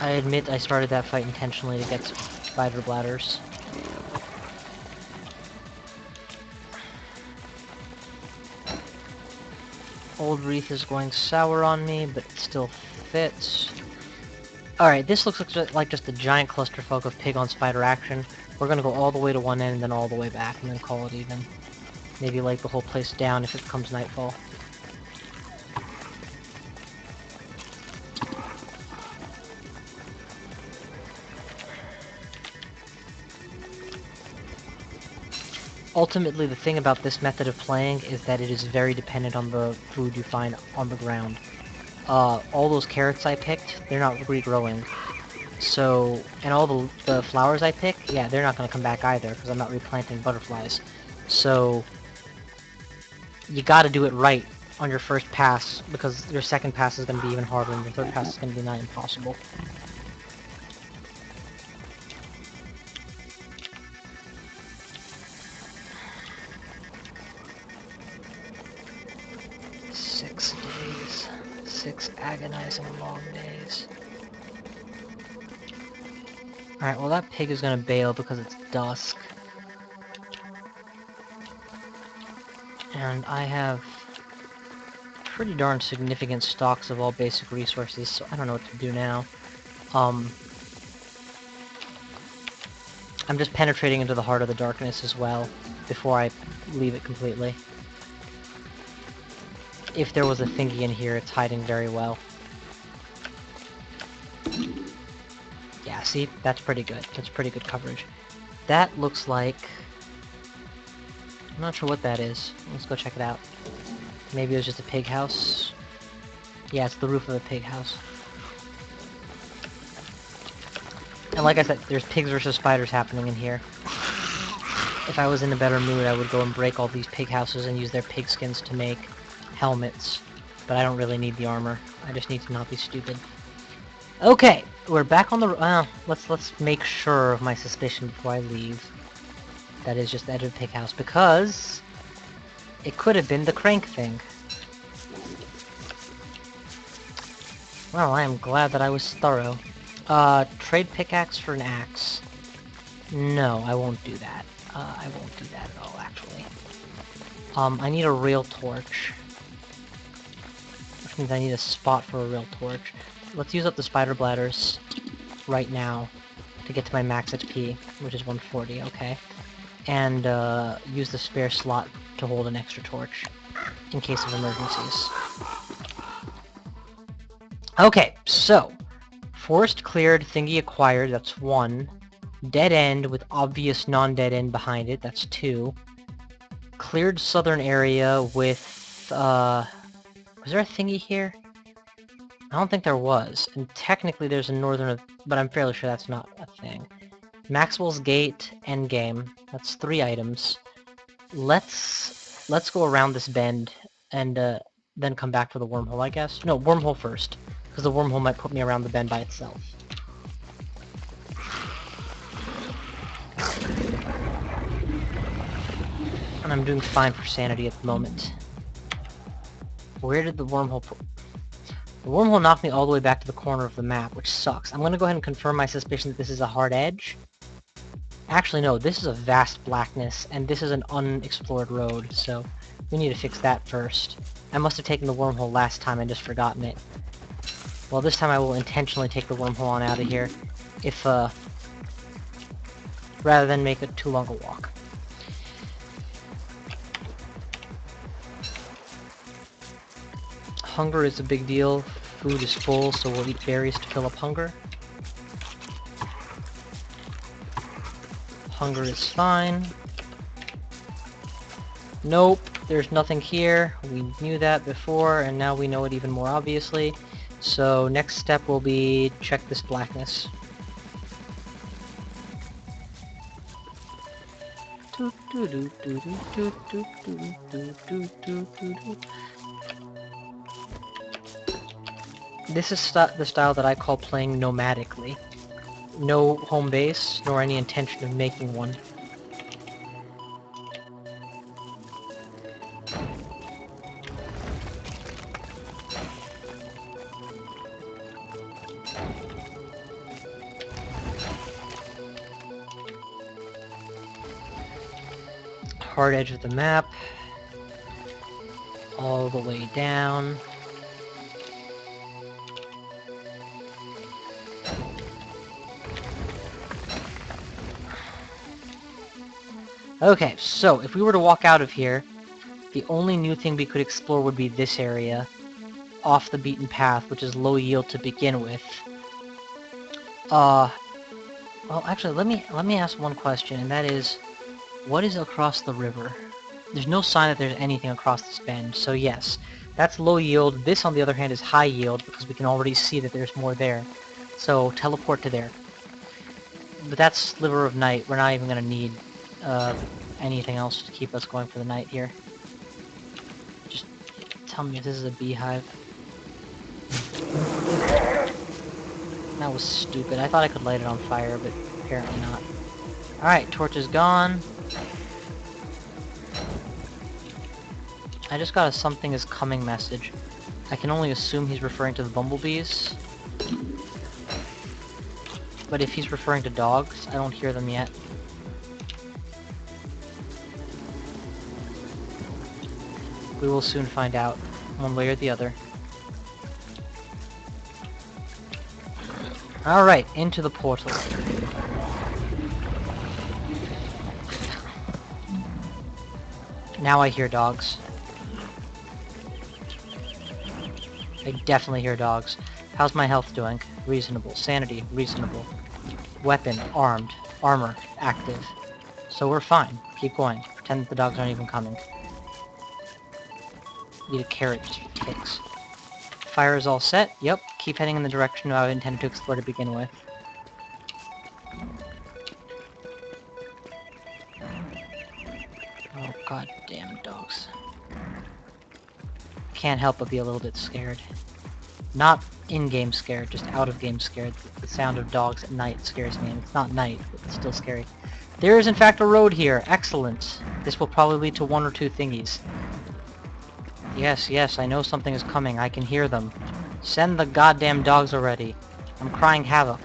I admit I started that fight intentionally to get spider bladders. Old wreath is going sour on me, but it still fits. Alright, this looks like just a giant clusterfuck of pig on spider action. We're gonna go all the way to one end and then all the way back and then call it even. Maybe light the whole place down if it becomes nightfall. Ultimately, the thing about this method of playing is that it is very dependent on the food you find on the ground. All those carrots I picked, they're not regrowing. So, and all the flowers I pick, yeah, they're not going to come back either, because I'm not replanting butterflies. So, you gotta do it right on your first pass, because your second pass is going to be even harder, and your third pass is going to be nigh impossible. Six agonizing long days. Alright, well that pig is gonna bail because it's dusk. And I have pretty darn significant stocks of all basic resources, so I don't know what to do now. I'm just penetrating into the heart of the darkness as well, before I leave it completely. If there was a thingy in here, it's hiding very well. Yeah, see? That's pretty good. That's pretty good coverage. That looks like... I'm not sure what that is. Let's go check it out. Maybe it was just a pig house. Yeah, it's the roof of a pig house. And like I said, there's pigs versus spiders happening in here. If I was in a better mood, I would go and break all these pig houses and use their pig skins to make helmets. But I don't really need the armor. I just need to not be stupid. Okay, we're back on the... let's make sure of my suspicion before I leave. That is just the edge of the pig house, because... it could have been the crank thing. Well, I am glad that I was thorough. Trade pickaxe for an axe. No, I won't do that. I won't do that at all, actually. I need a real torch. Which means I need a spot for a real torch. Let's use up the spider bladders right now to get to my max HP, which is 140, okay. And, use the spare slot to hold an extra torch in case of emergencies. Okay, so, forest cleared, thingy acquired, that's 1. Dead end with obvious non-dead end behind it, that's 2. Cleared southern area with, was there a thingy here? I don't think there was. And technically there's a northern, but I'm fairly sure that's not a thing. Maxwell's Gate, endgame. That's 3 items. Let's go around this bend and then come back for the wormhole, I guess. No, wormhole first, because the wormhole might put me around the bend by itself. And I'm doing fine for sanity at the moment. Where did the wormhole put... The wormhole knocked me all the way back to the corner of the map, which sucks. I'm gonna go ahead and confirm my suspicion that this is a hard edge. Actually, no, this is a vast blackness, and this is an unexplored road, so we need to fix that first. I must have taken the wormhole last time and just forgotten it. Well, this time I will intentionally take the wormhole on out of here, if, rather than make it too long a walk. Hunger is a big deal. Food is full, so we'll eat berries to fill up hunger. Hunger is fine. Nope, there's nothing here. We knew that before, and now we know it even more obviously. So next step will be check this blackness. This is the style that I call playing nomadically. No home base, nor any intention of making one. Hard edge of the map. All the way down. Okay, so if we were to walk out of here, the only new thing we could explore would be this area, off the beaten path, which is low yield to begin with. Well, actually, let me ask one question, and that is, what is across the river? There's no sign that there's anything across this bend, so yes, that's low yield. This, on the other hand, is high yield, because we can already see that there's more there. So, teleport to there. But that's Sliver of Night. We're not even going to need anything else to keep us going for the night here. Just tell me if this is a beehive. That was stupid. I thought I could light it on fire, but apparently not. Alright, torch is gone. I just got a something is coming message. I can only assume he's referring to the bumblebees. But if he's referring to dogs, I don't hear them yet. We will soon find out, one way or the other. Alright, into the portal. Now I hear dogs. I definitely hear dogs. How's my health doing? Reasonable. Sanity, reasonable. Weapon, armed. Armor, active. So we're fine. Keep going. Pretend that the dogs aren't even coming. Need a carrot just for kicks. Fire is all set. Yep. Keep heading in the direction I intended to explore to begin with. Oh, god damn dogs. Can't help but be a little bit scared. Not in-game scared, just out-of-game scared. The sound of dogs at night scares me, and it's not night, but it's still scary. There is in fact a road here. Excellent. This will probably lead to 1 or 2 thingies. Yes, yes, I know something is coming. I can hear them. Send the goddamn dogs already. I'm crying havoc.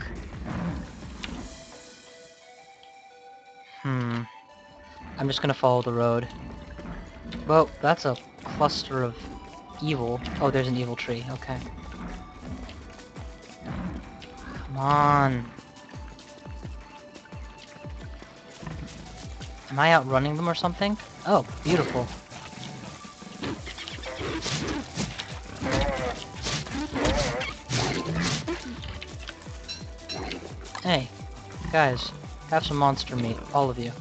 I'm just gonna follow the road. Well, that's a cluster of evil. Oh, there's an evil tree. Okay. Come on. Am I outrunning them or something? Oh, beautiful. Hey, guys, have some monster meat, all of you.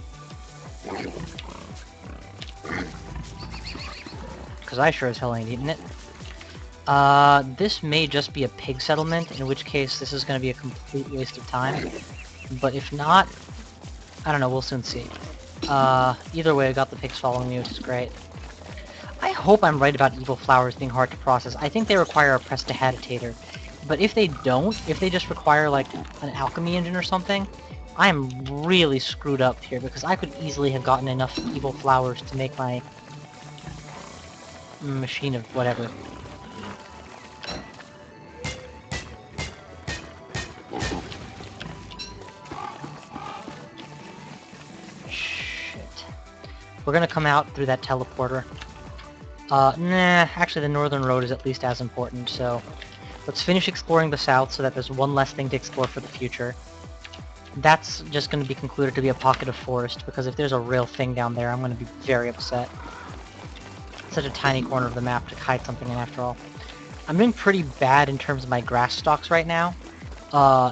Because I sure as hell ain't eating it. This may just be a pig settlement, in which case this is going to be a complete waste of time. But if not, I don't know, we'll soon see. Either way, I got the pigs following me, which is great. I hope I'm right about evil flowers being hard to process. I think they require a prestidigitator. But if they don't, if they just require, like, an alchemy engine or something, I'm really screwed up here, because I could easily have gotten enough evil flowers to make my machine of whatever. Shit. We're gonna come out through that teleporter. Nah, actually the northern road is at least as important, so let's finish exploring the south so that there's one less thing to explore for the future. That's just going to be concluded to be a pocket of forest, because if there's a real thing down there, I'm going to be very upset. It's such a tiny corner of the map to hide something in after all. I'm doing pretty bad in terms of my grass stocks right now.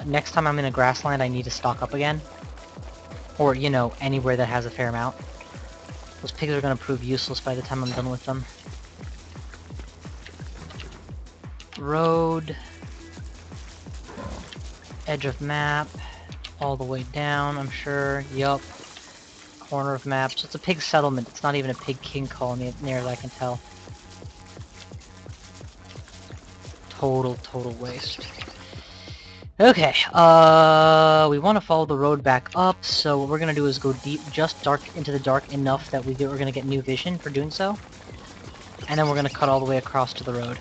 Next time I'm in a grassland, I need to stock up again. Or, you know, anywhere that has a fair amount. Those pigs are going to prove useless by the time I'm done with them. Road. Edge of map. All the way down, I'm sure. Yup. Corner of map. So it's a pig settlement. It's not even a pig king colony, near as I can tell. Total waste. Okay, we want to follow the road back up, so what we're gonna do is go deep, just dark into the dark enough that we're gonna get new vision for doing so. And then we're gonna cut all the way across to the road.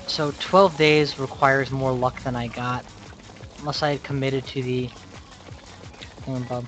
So 12 days requires more luck than I got. Unless I had committed to the... Hang on, bub.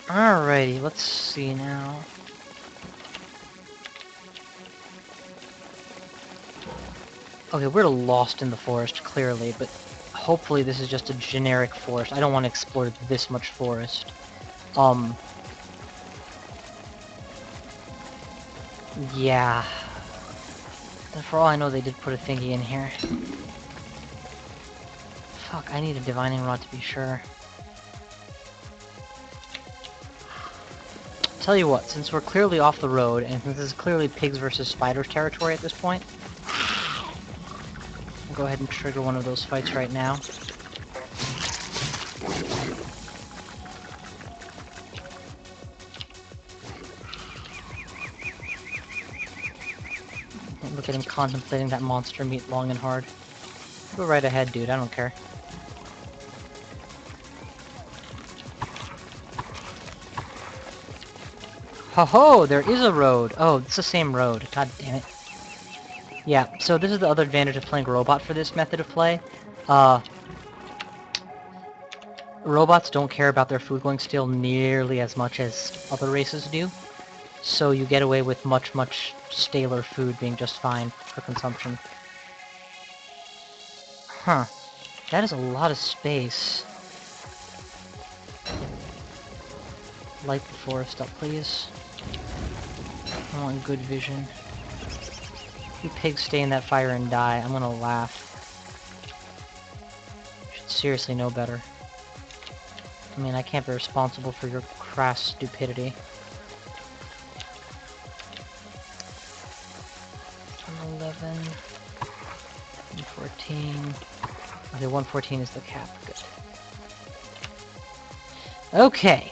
Alrighty, let's see now. Okay, we're lost in the forest, clearly, but hopefully this is just a generic forest. I don't want to explore this much forest. Yeah. And for all I know, they did put a thingy in here. Fuck, I need a divining rod to be sure. Tell you what, since we're clearly off the road, and since this is clearly pigs versus spiders territory at this point, I'll go ahead and trigger one of those fights right now. Look at him contemplating that monster meat long and hard. Go right ahead, dude, I don't care. Ho-ho! There is a road! Oh, it's the same road. God damn it. Yeah, so this is the other advantage of playing robot for this method of play. Robots don't care about their food going stale nearly as much as other races do. So you get away with much staler food being just fine for consumption. Huh. That is a lot of space. Light the forest up, please. I want good vision. If you pigs stay in that fire and die, I'm gonna laugh. You should seriously know better. I mean, I can't be responsible for your crass stupidity. 11... 114... Okay, 114 is the cap. Good. Okay,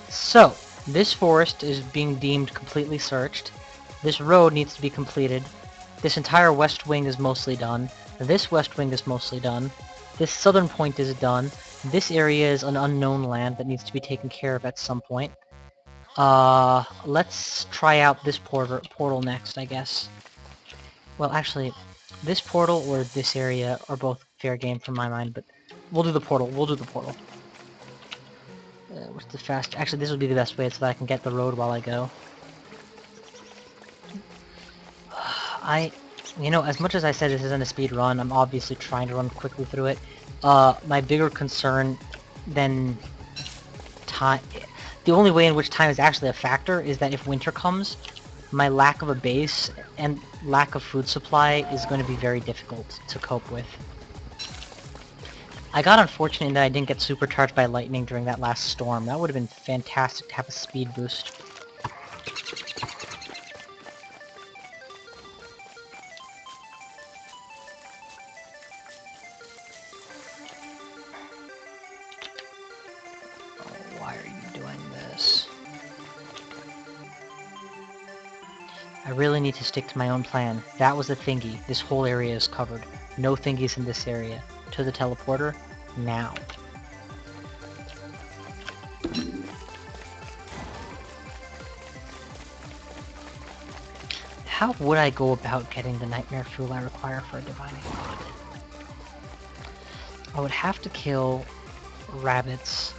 so this forest is being deemed completely searched. This road needs to be completed. This entire west wing is mostly done. This west wing is mostly done. This southern point is done. This area is an unknown land that needs to be taken care of at some point. Let's try out this portal next, I guess. Well, actually, this portal or this area are both fair game from my mind, but we'll do the portal. We'll do the portal. What's the fast? Actually, this would be the best way so that I can get the road while I go. You know, as much as I said this isn't a speed run, I'm obviously trying to run quickly through it. My bigger concern than time... The only way in which time is actually a factor is that if winter comes, my lack of a base and lack of food supply is going to be very difficult to cope with. I got unfortunate in that I didn't get supercharged by lightning during that last storm. That would have been fantastic to have a speed boost. Oh, why are you doing this? I really need to stick to my own plan. That was the thingy. This whole area is covered. No thingies in this area. To the teleporter, now. How would I go about getting the nightmare fuel I require for a divining rod? I would have to kill rabbits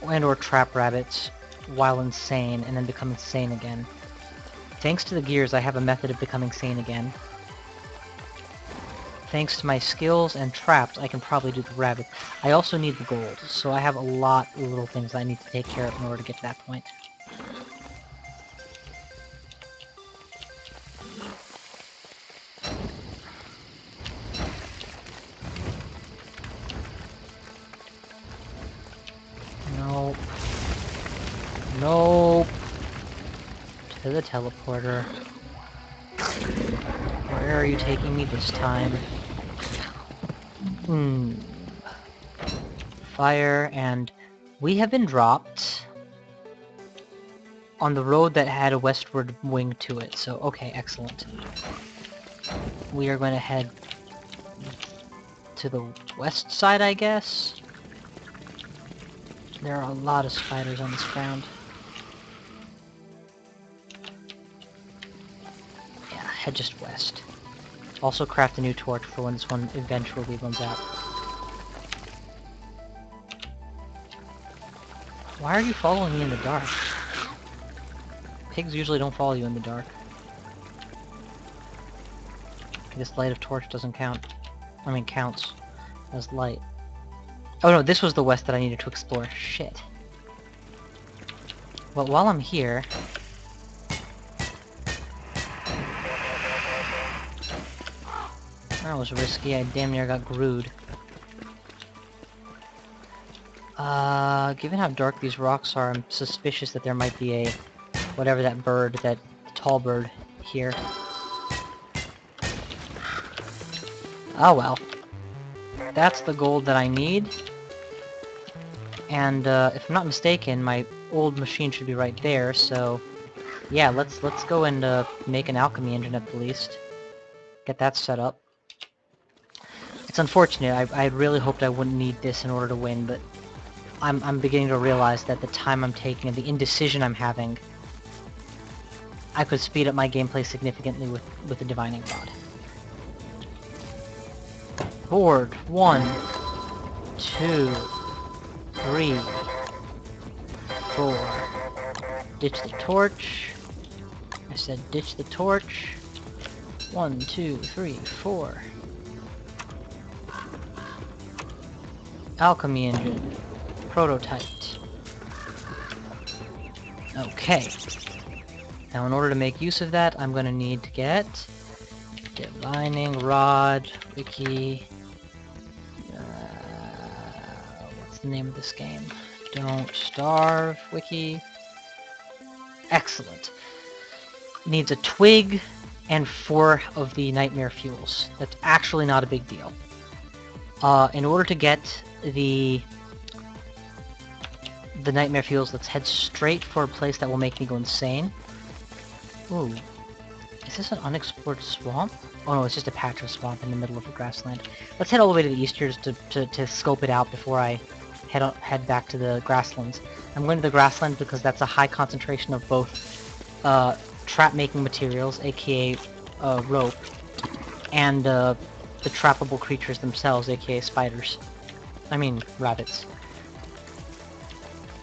and or trap rabbits while insane and then become insane again. Thanks to the gears, I have a method of becoming sane again. Thanks to my skills and traps, I can probably do the rabbit. I also need the gold, so I have a lot of little things I need to take care of in order to get to that point. Nope. Nope. To the teleporter. Where are you taking me this time? Fire, and we have been dropped on the road that had a westward wing to it, so okay, excellent. We are going to head to the west side, I guess? There are a lot of spiders on this ground. Yeah, head just west. Also craft a new torch for when this one eventually runs out. Why are you following me in the dark? Pigs usually don't follow you in the dark. This light of torch doesn't count. I mean, counts as light. Oh no, this was the west that I needed to explore. Shit. Well, while I'm here... That was risky. I damn near got grued. Given how dark these rocks are, I'm suspicious that there might be a... whatever that bird, that tall bird here. Oh well. That's the gold that I need. And, if I'm not mistaken, my old machine should be right there, so... Yeah, let's go and, make an alchemy engine at the least. Get that set up. It's unfortunate, I really hoped I wouldn't need this in order to win, but... I'm beginning to realize that the time I'm taking and the indecision I'm having... I could speed up my gameplay significantly with the divining rod. Board. 1, 2, 3, 4. Ditch the torch. I said ditch the torch. 1, 2, 3, 4. Alchemy engine. Prototyped. Okay. Now in order to make use of that, I'm gonna need to get divining rod, wiki. What's the name of this game? Don't Starve, wiki. Excellent. Needs a twig and 4 of the nightmare fuels. That's actually not a big deal. In order to get the nightmare fuels, let's head straight for a place that will make me go insane. Ooh. Is this an unexplored swamp? Oh no, it's just a patch of swamp in the middle of a grassland. Let's head all the way to the east here just to scope it out before I head back to the grasslands. I'm going to the grassland because that's a high concentration of both trap-making materials, aka rope, and the trappable creatures themselves, aka spiders. I mean, rabbits.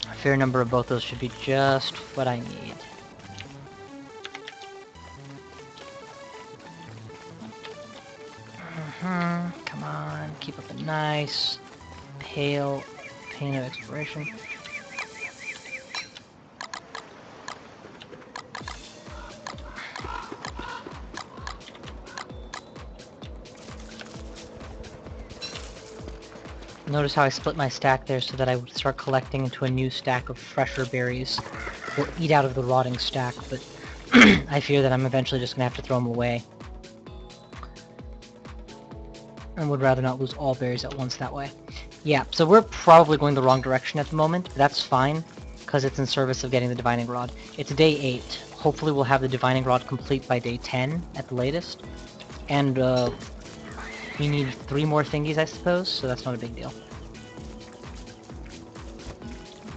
A fair number of both those should be just what I need. Nice. Pale. Pain of exploration. Notice how I split my stack there so that I would start collecting into a new stack of fresher berries. We'll eat out of the rotting stack, but I fear that I'm eventually just going to have to throw them away. And would rather not lose all berries at once that way. Yeah, so we're probably going the wrong direction at the moment, but that's fine, because it's in service of getting the Divining Rod. It's day 8. Hopefully we'll have the Divining Rod complete by day 10 at the latest. And we need 3 more thingies, I suppose, so that's not a big deal.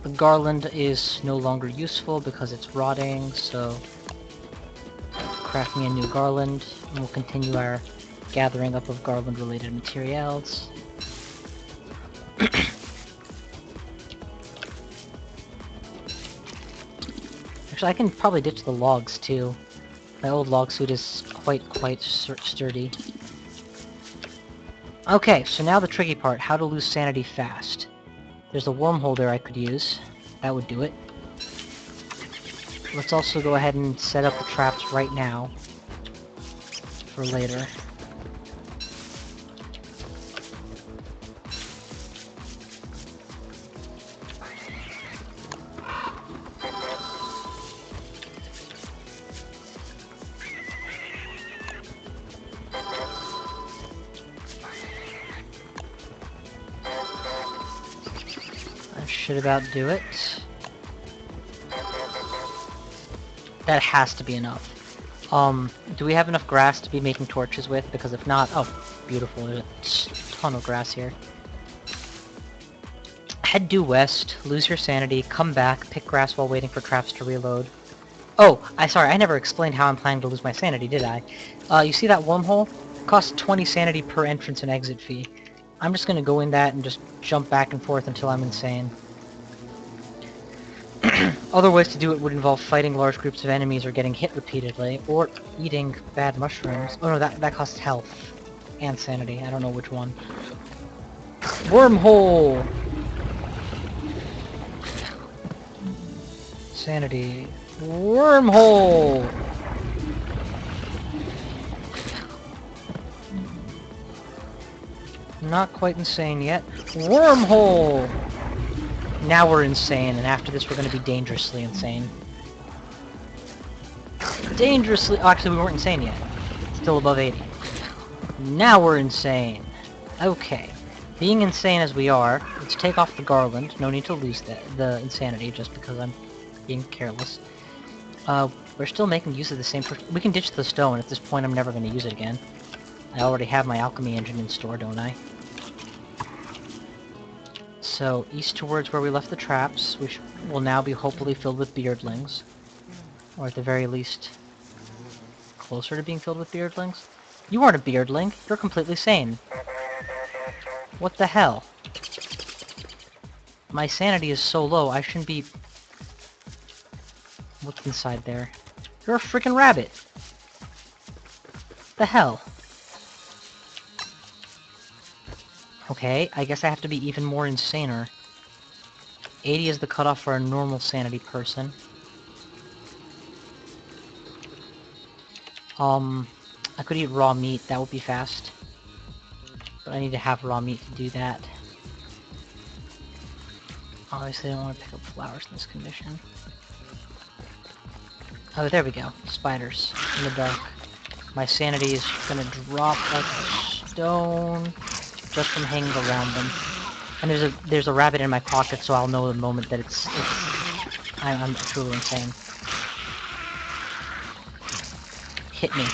The garland is no longer useful because it's rotting, so craft me a new garland, and we'll continue our gathering up of garland-related materials. Actually, I can probably ditch the logs, too. My old log suit is quite sturdy. Okay, so now the tricky part, how to lose sanity fast. There's a wormhole there I could use. That would do it. Let's also go ahead and set up the traps right now. For later. That should about do it. That has to be enough. Do we have enough grass to be making torches with? Because if not, oh, beautiful, there's a ton of grass here. Head due west, lose your sanity, come back, pick grass while waiting for traps to reload. Oh, sorry, I never explained how I'm planning to lose my sanity, did I? You see that wormhole? It costs 20 sanity per entrance and exit fee. I'm just gonna go in that and just jump back and forth until I'm insane. Other ways to do it would involve fighting large groups of enemies or getting hit repeatedly, or eating bad mushrooms. Oh no, that costs health. And sanity, I don't know which one. Wormhole! Sanity. Wormhole! Not quite insane yet. Wormhole! Now we're insane, and after this we're going to be dangerously insane. Dangerously... Oh, actually, we weren't insane yet. Still above 80. Now we're insane. Okay. Being insane as we are, let's take off the garland. No need to lose the insanity just because I'm being careless. We're still making use of the same... We can ditch the stone. At this point, I'm never going to use it again. I already have my alchemy engine in store, don't I? So, east towards where we left the traps, which will now be hopefully filled with beardlings. Or at the very least, closer to being filled with beardlings. You aren't a beardling. You're completely sane. What the hell? My sanity is so low, I shouldn't be... What's inside there? You're a freaking rabbit! The hell? Okay, I guess I have to be even more insaner. 80 is the cutoff for a normal sanity person. I could eat raw meat, that would be fast. But I need to have raw meat to do that. Obviously I don't want to pick up flowers in this condition. Oh, there we go. Spiders in the dark. My sanity is gonna drop like a stone just from hanging around them. And there's a rabbit in my pocket, so I'll know the moment that I'm truly insane. Hit me.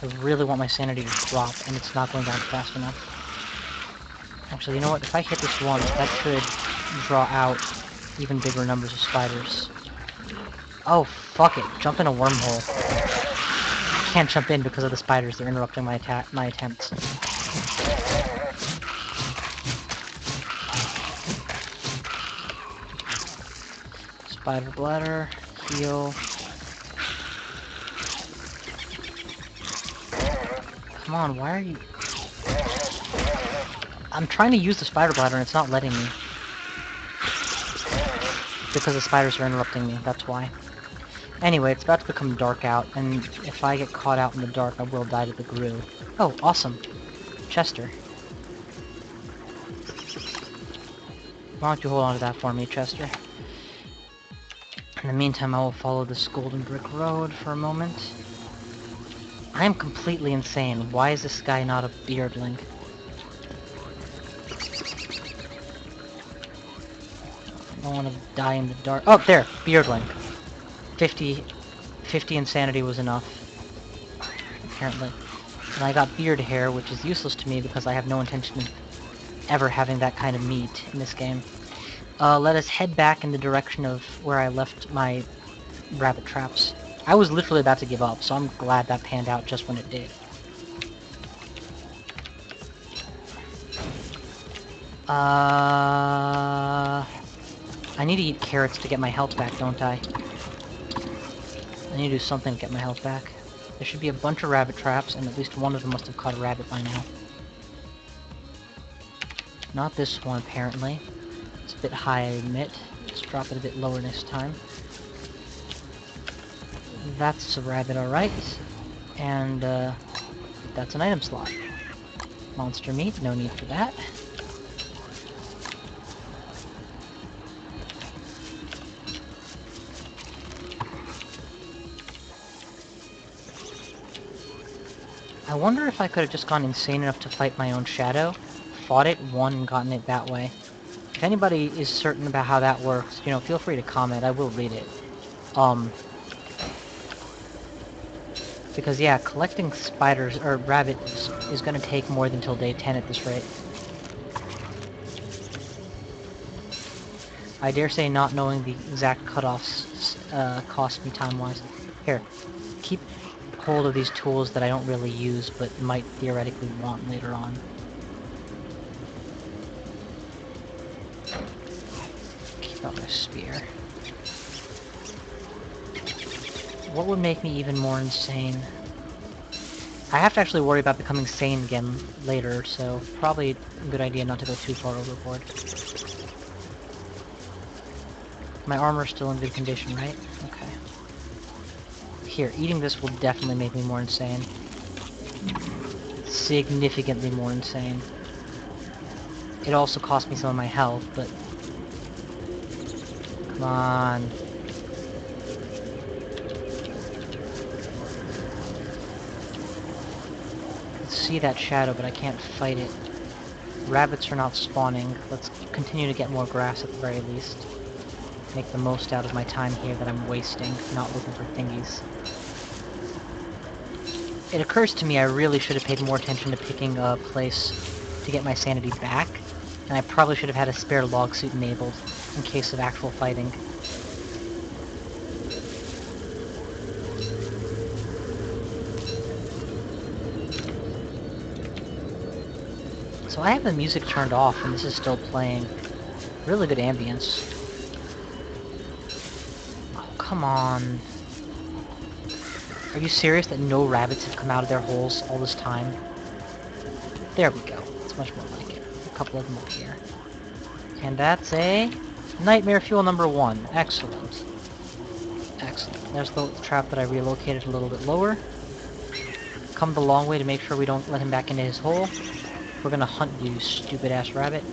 I really want my sanity to drop, and it's not going down fast enough. Actually, you know what? If I hit this once, that could draw out even bigger numbers of spiders. Oh, fuck it. Jump in a wormhole. I can't jump in because of the spiders. They're interrupting my attempts. Spider bladder. Heal. Come on, why are you... I'm trying to use the spider bladder and it's not letting me. Because the spiders are interrupting me, that's why. Anyway, it's about to become dark out, and if I get caught out in the dark, I will die to the grue. Oh, awesome. Chester. Why don't you hold on to that for me, Chester? In the meantime, I will follow this golden brick road for a moment. I am completely insane. Why is this guy not a beardling? I don't want to die in the dark. Oh, there! Beardling. 50 insanity was enough. Apparently. And I got beard hair, which is useless to me because I have no intention of ever having that kind of meat in this game. Let us head back in the direction of where I left my rabbit traps. I was literally about to give up, so I'm glad that panned out just when it did. I need to eat carrots to get my health back, don't I? I need to do something to get my health back. There should be a bunch of rabbit traps, and at least one of them must have caught a rabbit by now. Not this one, apparently. It's a bit high, I admit. Let's drop it a bit lower next time. That's a rabbit, alright. And, that's an item slot. Monster meat, no need for that. I wonder if I could have just gone insane enough to fight my own shadow, fought it, won, and gotten it that way. If anybody is certain about how that works, you know, feel free to comment, I will read it. Because yeah, collecting spiders, or rabbits, is gonna take more than till day 10 at this rate. I dare say not knowing the exact cutoffs cost me time-wise. Here, keep hold of these tools that I don't really use, but might theoretically want later on. Keep out my spear. What would make me even more insane? I have to actually worry about becoming sane again later, so probably a good idea not to go too far overboard. My armor's still in good condition, right? Okay. Here, eating this will definitely make me more insane. Significantly more insane. It also cost me some of my health, but... Come on. I can see that shadow, but I can't fight it. Rabbits are not spawning. Let's continue to get more grass at the very least. Make the most out of my time here that I'm wasting, not looking for thingies. It occurs to me I really should have paid more attention to picking a place to get my sanity back, and I probably should have had a spare log suit enabled in case of actual fighting. So I have the music turned off and this is still playing. Really good ambience. Oh, come on. Are you serious that no rabbits have come out of their holes all this time? There we go. It's much more like it. A couple of them up here. And that's a nightmare fuel number 1. Excellent. Excellent. There's the trap that I relocated a little bit lower. Come the long way to make sure we don't let him back into his hole. We're gonna hunt you, stupid-ass rabbit.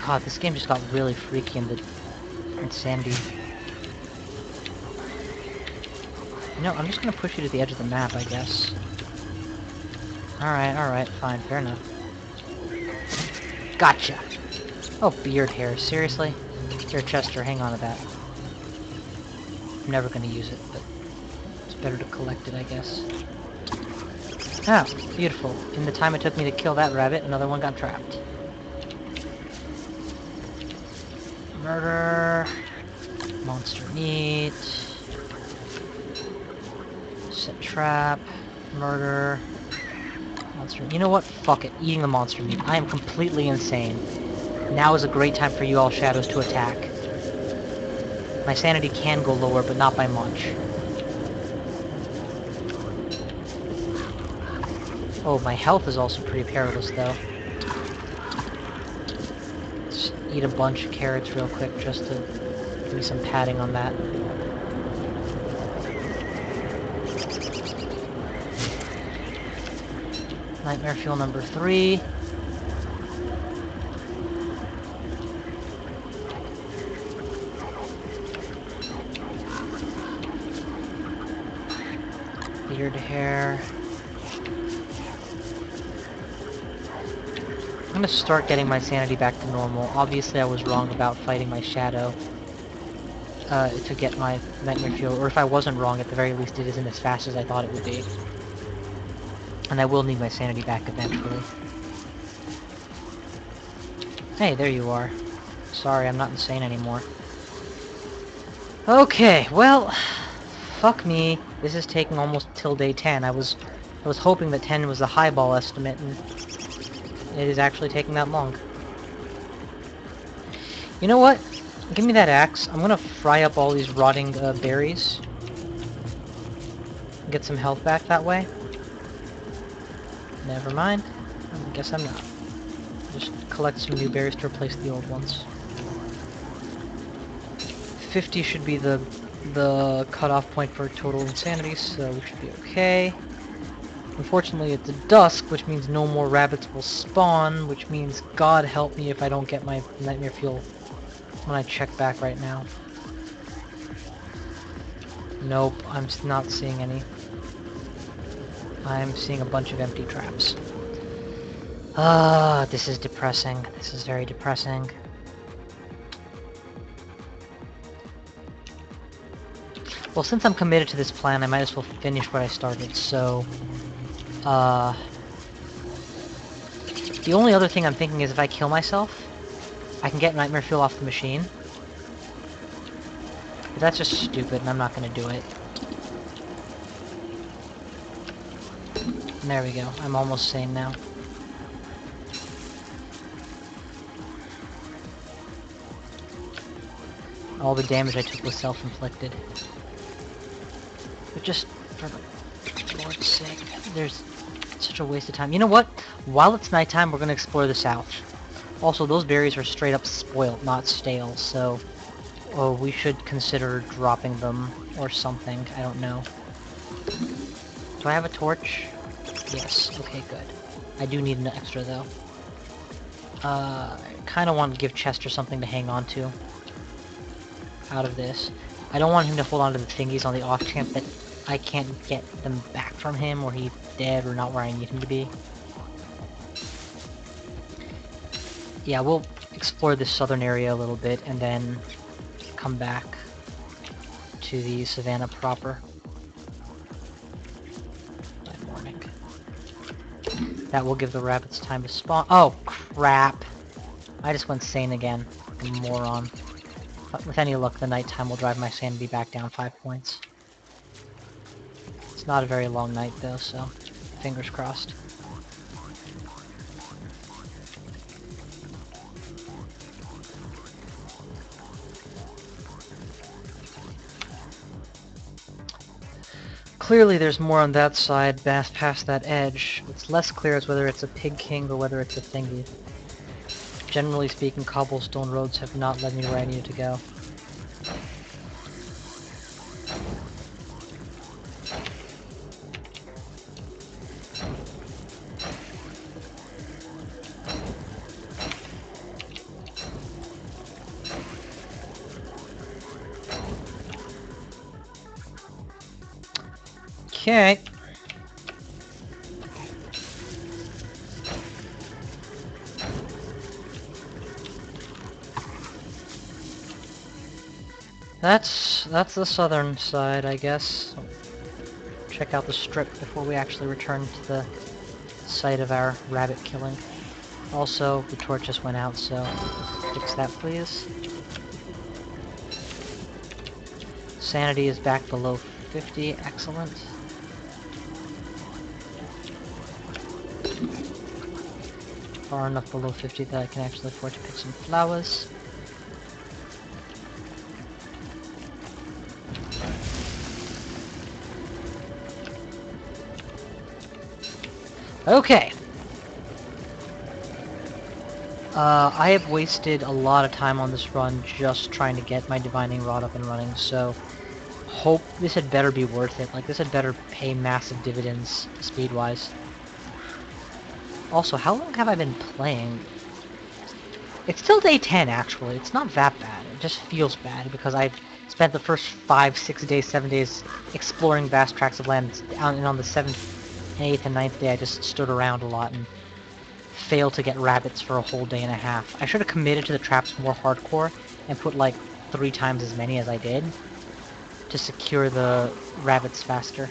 God, this game just got really freaky in the insanity. You know, I'm just gonna push you to the edge of the map, I guess. Alright, fine, fair enough. Gotcha! Oh, beard hair, seriously? Here, Chester, hang on to that. I'm never gonna use it, but it's better to collect it, I guess. Ah, beautiful. In the time it took me to kill that rabbit, another one got trapped. Murder. Monster meat. Set trap. Murder. Monster. You know what? Fuck it. Eating the monster meat. I am completely insane. Now is a great time for you all shadows to attack. My sanity can go lower, but not by much. Oh, my health is also pretty perilous, though. Let's eat a bunch of carrots real quick, just to give me some padding on that. Nightmare fuel number 3. Beard hair. I'm gonna start getting my sanity back to normal. Obviously I was wrong about fighting my shadow to get my nightmare fuel, or if I wasn't wrong, at the very least it isn't as fast as I thought it would be. And I will need my sanity back eventually. Hey, there you are. Sorry, I'm not insane anymore. Okay, well, fuck me. This is taking almost till day 10. I was hoping that 10 was the highball estimate, and it is actually taking that long. You know what? Give me that axe. I'm gonna fry up all these rotting berries. Get some health back that way. Never mind. I guess I'm not. Just collect some new berries to replace the old ones. 50 should be the cutoff point for total insanity, so we should be okay. Unfortunately, it's dusk, which means no more rabbits will spawn, which means God help me if I don't get my nightmare fuel when I check back right now. Nope, I'm not seeing any. I'm seeing a bunch of empty traps. Ah, this is depressing. This is very depressing. Well, since I'm committed to this plan, I might as well finish what I started, so... The only other thing I'm thinking is if I kill myself, I can get nightmare fuel off the machine. But that's just stupid, and I'm not gonna do it. And there we go. I'm almost sane now. All the damage I took was self-inflicted. But just for the Lord's sake, there's such a waste of time. You know what? While it's nighttime, we're gonna explore the south. Also, those berries are straight up spoiled, not stale, so... Oh, we should consider dropping them or something. I don't know. Do I have a torch? Yes. Okay, good. I do need an extra, though. I kind of want to give Chester something to hang on to out of this. I don't want him to hold on to the thingies on the off chance that I can't get them back from him, or he's dead, or not where I need him to be. Yeah, we'll explore this southern area a little bit, and then come back to the savannah proper. By morning. That will give the rabbits time to spawn. Oh, crap! I just went sane again. Moron. But with any luck, the nighttime will drive my sanity back down 5 points. It's not a very long night, though, so fingers crossed. Clearly there's more on that side, past that edge. What's less clear is whether it's a pig king or whether it's a thingy. Generally speaking, cobblestone roads have not led me where I needed to go. Okay. That's the southern side, I guess. Check out the strip before we actually return to the site of our rabbit killing. Also, the torch just went out, so fix that, please. Sanity is back below 50, excellent. far enough below 50 that I can actually afford to pick some flowers. Okay. I have wasted a lot of time on this run just trying to get my divining rod up and running, so hope this had better be worth it. Like, this had better pay massive dividends speed-wise. Also, how long have I been playing? It's still day 10, actually. It's not that bad. It just feels bad because I've spent the first 5, 6 days, 7 days exploring vast tracts of land, and on the 7th, and 8th, and 9th day I just stood around a lot and failed to get rabbits for a whole day and a half. I should have committed to the traps more hardcore and put like 3 times as many as I did to secure the rabbits faster.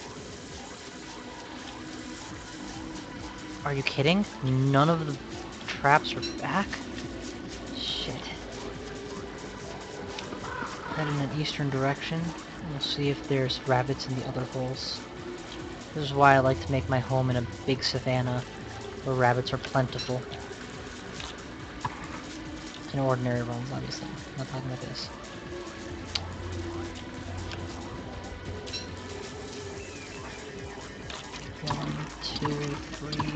Are you kidding? None of the traps are back? Shit. Head in an eastern direction. We'll see if there's rabbits in the other holes. This is why I like to make my home in a big savanna where rabbits are plentiful. In ordinary runs, obviously. I'm not talking about this. One, two, three.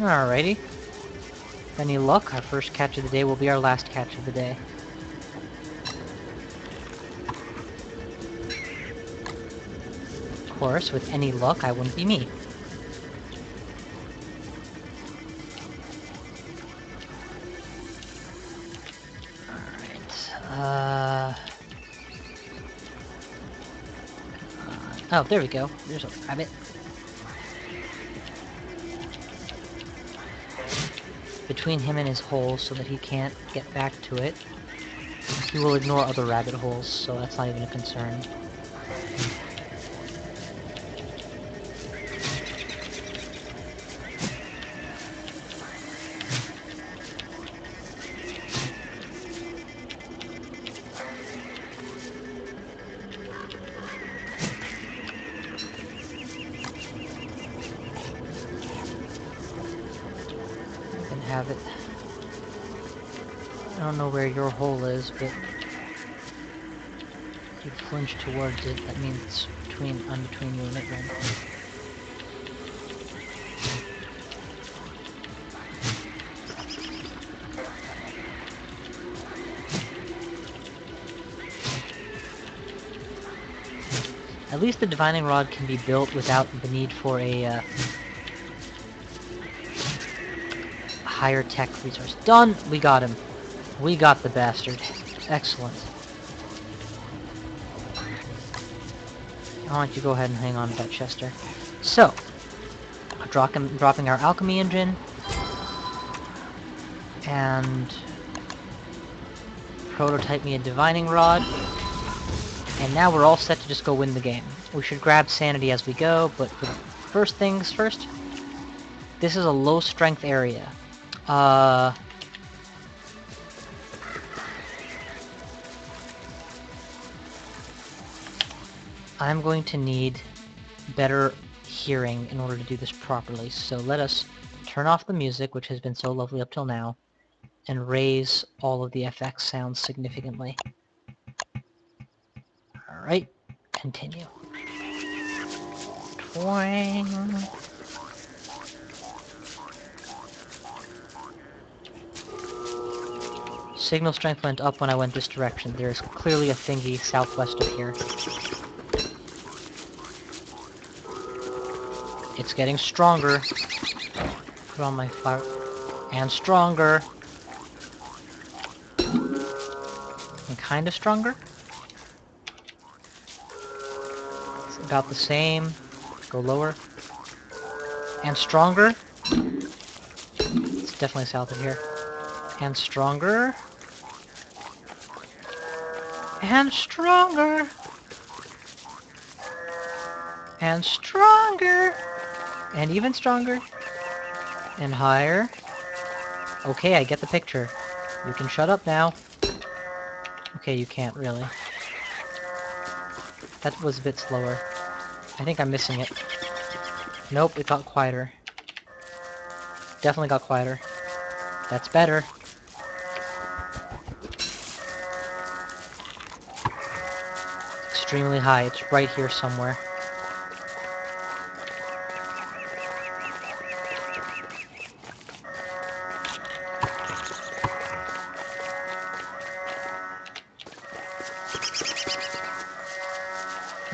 Alrighty. With any luck, our first catch of the day will be our last catch of the day. Of course, with any luck, I wouldn't be me. Alright, oh, there we go. There's a rabbit. Between him and his hole so that he can't get back to it. He will ignore other rabbit holes, so that's not even a concern. You can have it. I don't know where your hole is, but if you flinch towards it, that means it's between you and it, right? At least the divining rod can be built without the need for a higher tech resource. Done! We got him. We got the bastard. Excellent. Why don't you go ahead and hang on to that, Chester. So, dropping our alchemy engine, and prototype me a divining rod, and now we're all set to just go win the game. We should grab sanity as we go, but first things first, this is a low strength area. I'm going to need better hearing in order to do this properly, so let us turn off the music, which has been so lovely up till now, and raise all of the FX sounds significantly. Alright, continue. Twang. Signal strength went up when I went this direction. There's clearly a thingy southwest of here. It's getting stronger. Put on my fire. And stronger. And kind of stronger. It's about the same. Go lower. And stronger. It's definitely south of here. And stronger. And stronger. And stronger. And even stronger. And higher. Okay, I get the picture. You can shut up now. Okay, you can't really. That was a bit slower. I think I'm missing it. Nope, it got quieter. Definitely got quieter. That's better. Extremely high. It's right here somewhere.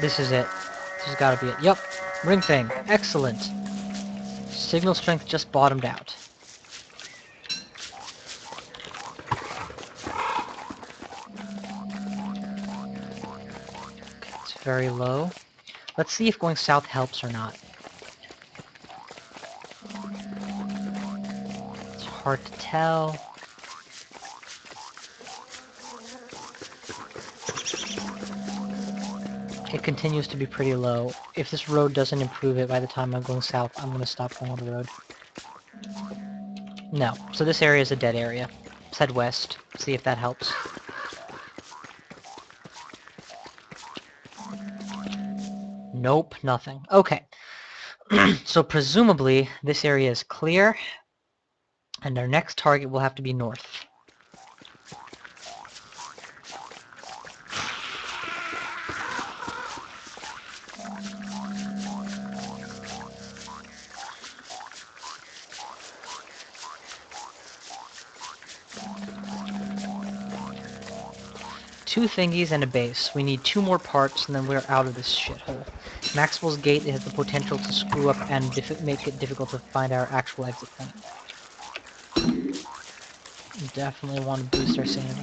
This is it. This has got to be it. Yup. Ring thing. Excellent. Signal strength just bottomed out. Okay, it's very low. Let's see if going south helps or not. It's hard to tell. It continues to be pretty low. If this road doesn't improve it by the time I'm going south, I'm going to stop going on the road. No. So this area is a dead area. Let's head west. See if that helps. Nope, nothing. Okay. So presumably this area is clear, and our next target will have to be north. Two thingies and a base. We need 2 more parts, and then we're out of this shithole. Maxwell's Gate has the potential to screw up and make it difficult to find our actual exit point. Definitely want to boost our sanity.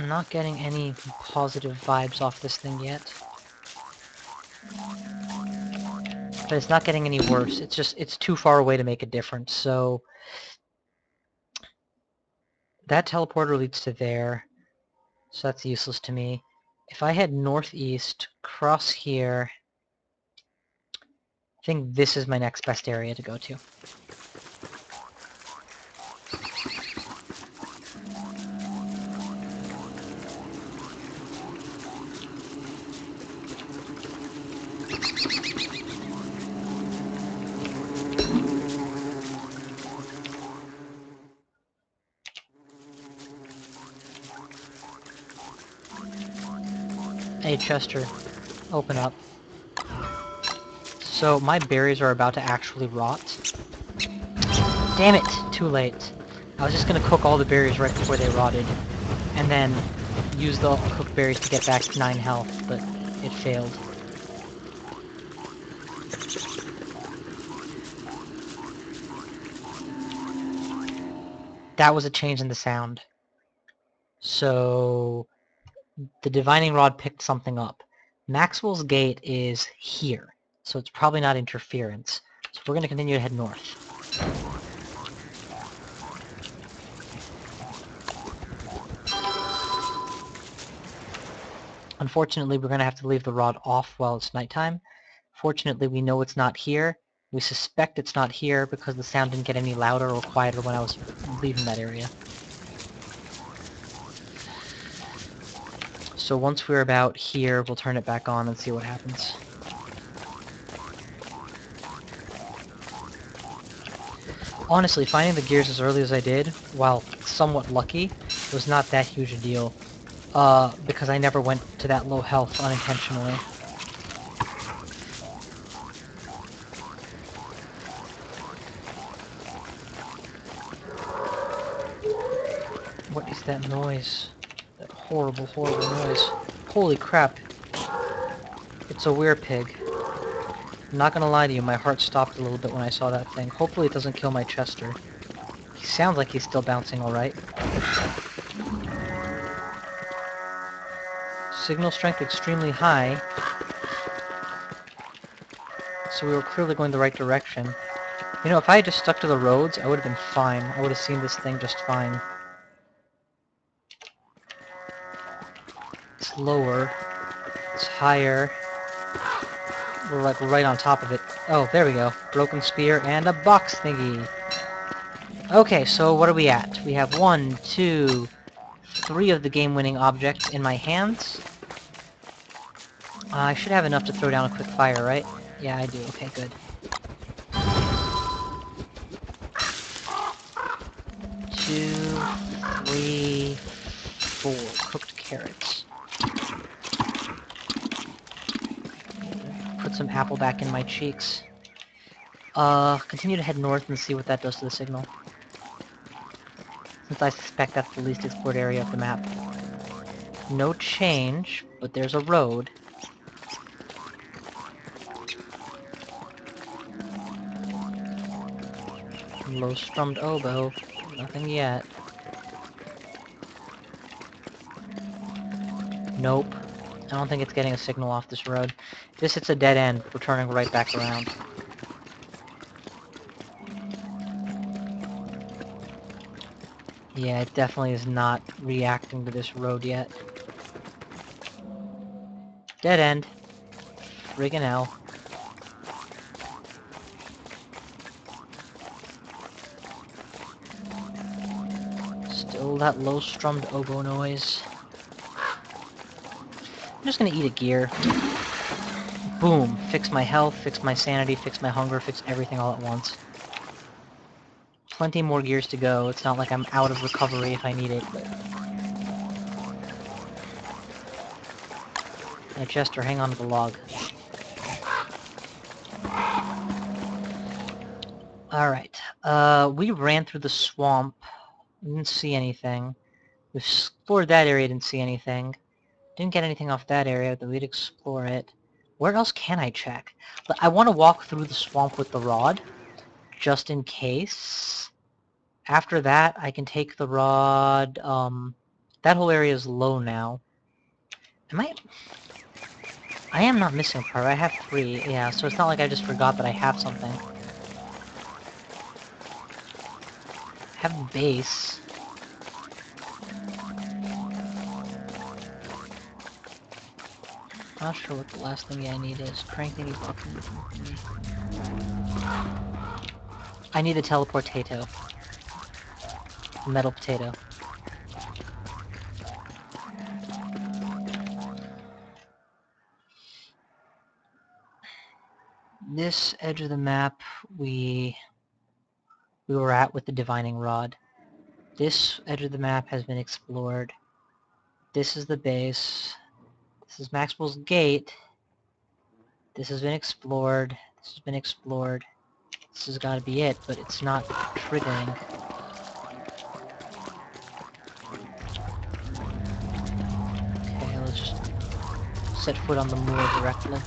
I'm not getting any positive vibes off this thing yet. But it's not getting any worse. It's too far away to make a difference, so... That teleporter leads to there, so that's useless to me. If I head northeast, cross here... I think this is my next best area to go to. Hey, Chester, open up. So, my berries are about to actually rot. Damn it! Too late. I was just gonna cook all the berries right before they rotted, and then use the cooked berries to get back 9 health, but it failed. That was a change in the sound. So... the divining rod picked something up. Maxwell's Gate is here, so it's probably not interference. So we're going to continue to head north. Unfortunately, we're going to have to leave the rod off while it's nighttime. Fortunately, we know it's not here. We suspect it's not here because the sound didn't get any louder or quieter when I was leaving that area. So once we're about here, we'll turn it back on and see what happens. Honestly, finding the gears as early as I did, while somewhat lucky, was not that huge a deal. Because I never went to that low health unintentionally. What is that noise? That horrible, horrible noise. Holy crap. It's a werepig. I'm not gonna lie to you, my heart stopped a little bit when I saw that thing. Hopefully it doesn't kill my Chester. He sounds like he's still bouncing alright. Signal strength extremely high. So we were clearly going the right direction. You know, if I had just stuck to the roads, I would have been fine. I would have seen this thing just fine. It's lower. It's higher. We're like right on top of it. Oh, there we go. Broken spear and a box thingy. Okay, so what are we at? We have 1, 2, 3 of the game-winning objects in my hands. I should have enough to throw down a quick fire, right? Yeah, I do. Okay, good. 2, 3, 4 cooked carrots. Put some apple back in my cheeks. Continue to head north and see what that does to the signal. Since I suspect that's the least explored area of the map. No change, but there's a road. Low-strummed oboe. Nothing yet. Nope. I don't think it's getting a signal off this road. This hits a dead end. We're turning right back around. Yeah, it definitely is not reacting to this road yet. Dead end. Friggin' hell. Still that low-strummed oboe noise. I'm just gonna eat a gear. Boom. Fix my health, fix my sanity, fix my hunger, fix everything all at once. Plenty more gears to go. It's not like I'm out of recovery if I need it, but... Hey, Chester, hang on to the log. Alright. We ran through the swamp. Didn't see anything. We explored that area, didn't see anything. Didn't get anything off that area, but we'd explore it. Where else can I check? I want to walk through the swamp with the rod, just in case. After that, I can take the rod. That whole area is low now. I am not missing a part. I have 3. Yeah, so it's not like I just forgot that I have something. I have the base. Not sure what the last thing I need is. Crank thingy, bucket thingy. I need a teleportato. Metal potato. This edge of the map we were at with the divining rod. This edge of the map has been explored. This is the base. This is Maxwell's gate. This has been explored. This has been explored. This has got to be it, but it's not triggering. Okay, let's just set foot on the moor directly.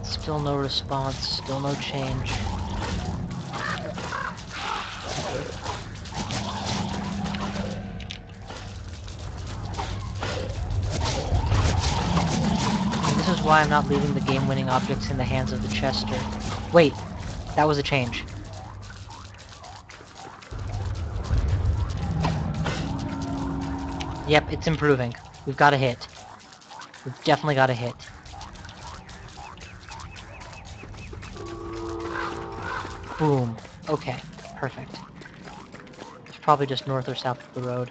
Still no response, still no change. This is why I'm not leaving the game-winning objects in the hands of the Chester. Wait, that was a change. Yep, it's improving. We've got a hit. We've definitely got a hit. Boom. Okay, perfect. It's probably just north or south of the road.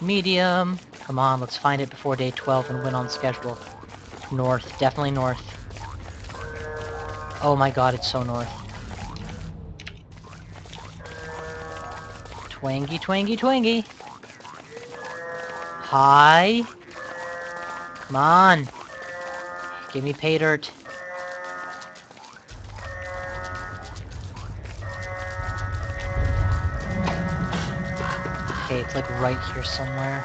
Medium. Come on, let's find it before day 12 and win on schedule. North, definitely north. Oh my god, it's so north. Twangy, twangy, twangy. Hi. Come on. Give me pay dirt. Okay, it's like right here somewhere.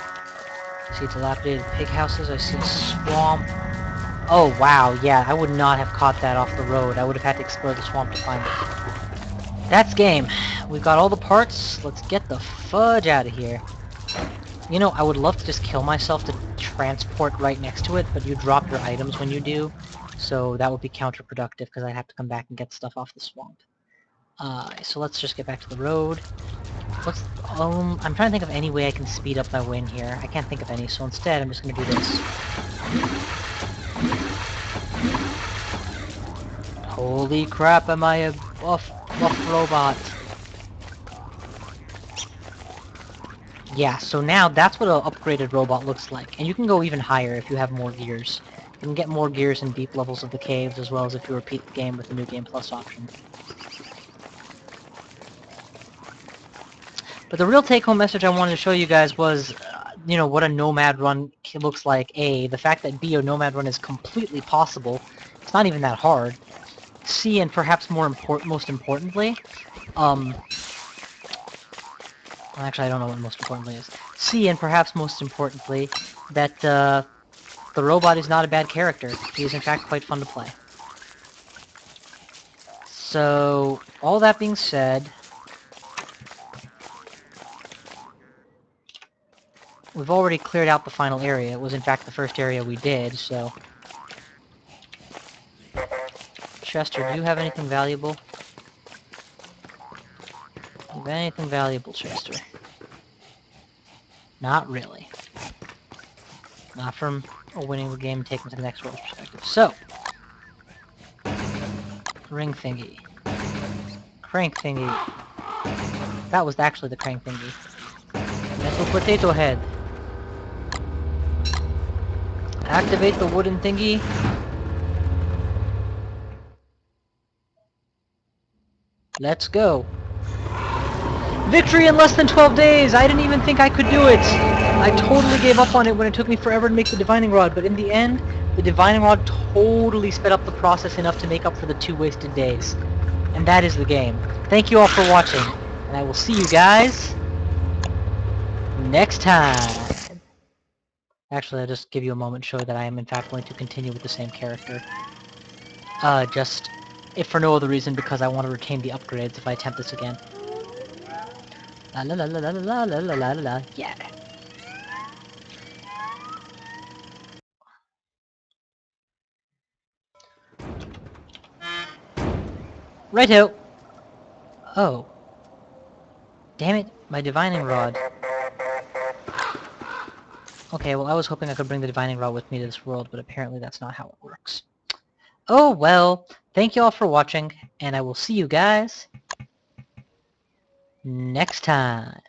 I see dilapidated pig houses, I see a swamp. Oh wow, yeah, I would not have caught that off the road. I would have had to explore the swamp to find it. That's game. We've got all the parts. Let's get the fudge out of here. You know, I would love to just kill myself to transport right next to it, but you drop your items when you do, so that would be counterproductive because I'd have to come back and get stuff off the swamp. So let's just get back to the road. I'm trying to think of any way I can speed up my win here. I can't think of any, so instead I'm just going to do this. Holy crap, am I a buff robot? Yeah, so now that's what an upgraded robot looks like. And you can go even higher if you have more gears. You can get more gears in deep levels of the caves, as well as if you repeat the game with the New Game Plus option. But the real take-home message I wanted to show you guys was, you know, what a nomad run looks like. The fact that B, a nomad run is completely possible. It's not even that hard. C, and perhaps most importantly, actually I don't know what most importantly is. C, and perhaps most importantly, that the robot is not a bad character. He is in fact quite fun to play. So, all that being said, we've already cleared out the final area. It was in fact the first area we did, so... Chester, do you have anything valuable? Do you have anything valuable, Chester? Not really. Not from a winning the game and taking it to the next world's perspective. So, ring thingy. Crank thingy. That was actually the crank thingy. Metal potato head. Activate the wooden thingy. Let's go. Victory in less than 12 days! I didn't even think I could do it! I totally gave up on it when it took me forever to make the divining rod, but in the end, the divining rod totally sped up the process enough to make up for the 2 wasted days. And that is the game. Thank you all for watching, and I will see you guys next time. Actually, I'll just give you a moment to show that I am in fact going to continue with the same character. Just, if for no other reason, because I want to retain the upgrades if I attempt this again. La la la la la la la la la la, yeah. Righto. Oh. Damn it, my divining rod. Okay, well I was hoping I could bring the divining rod with me to this world, but apparently that's not how it works. Oh well, thank you all for watching, and I will see you guys next time.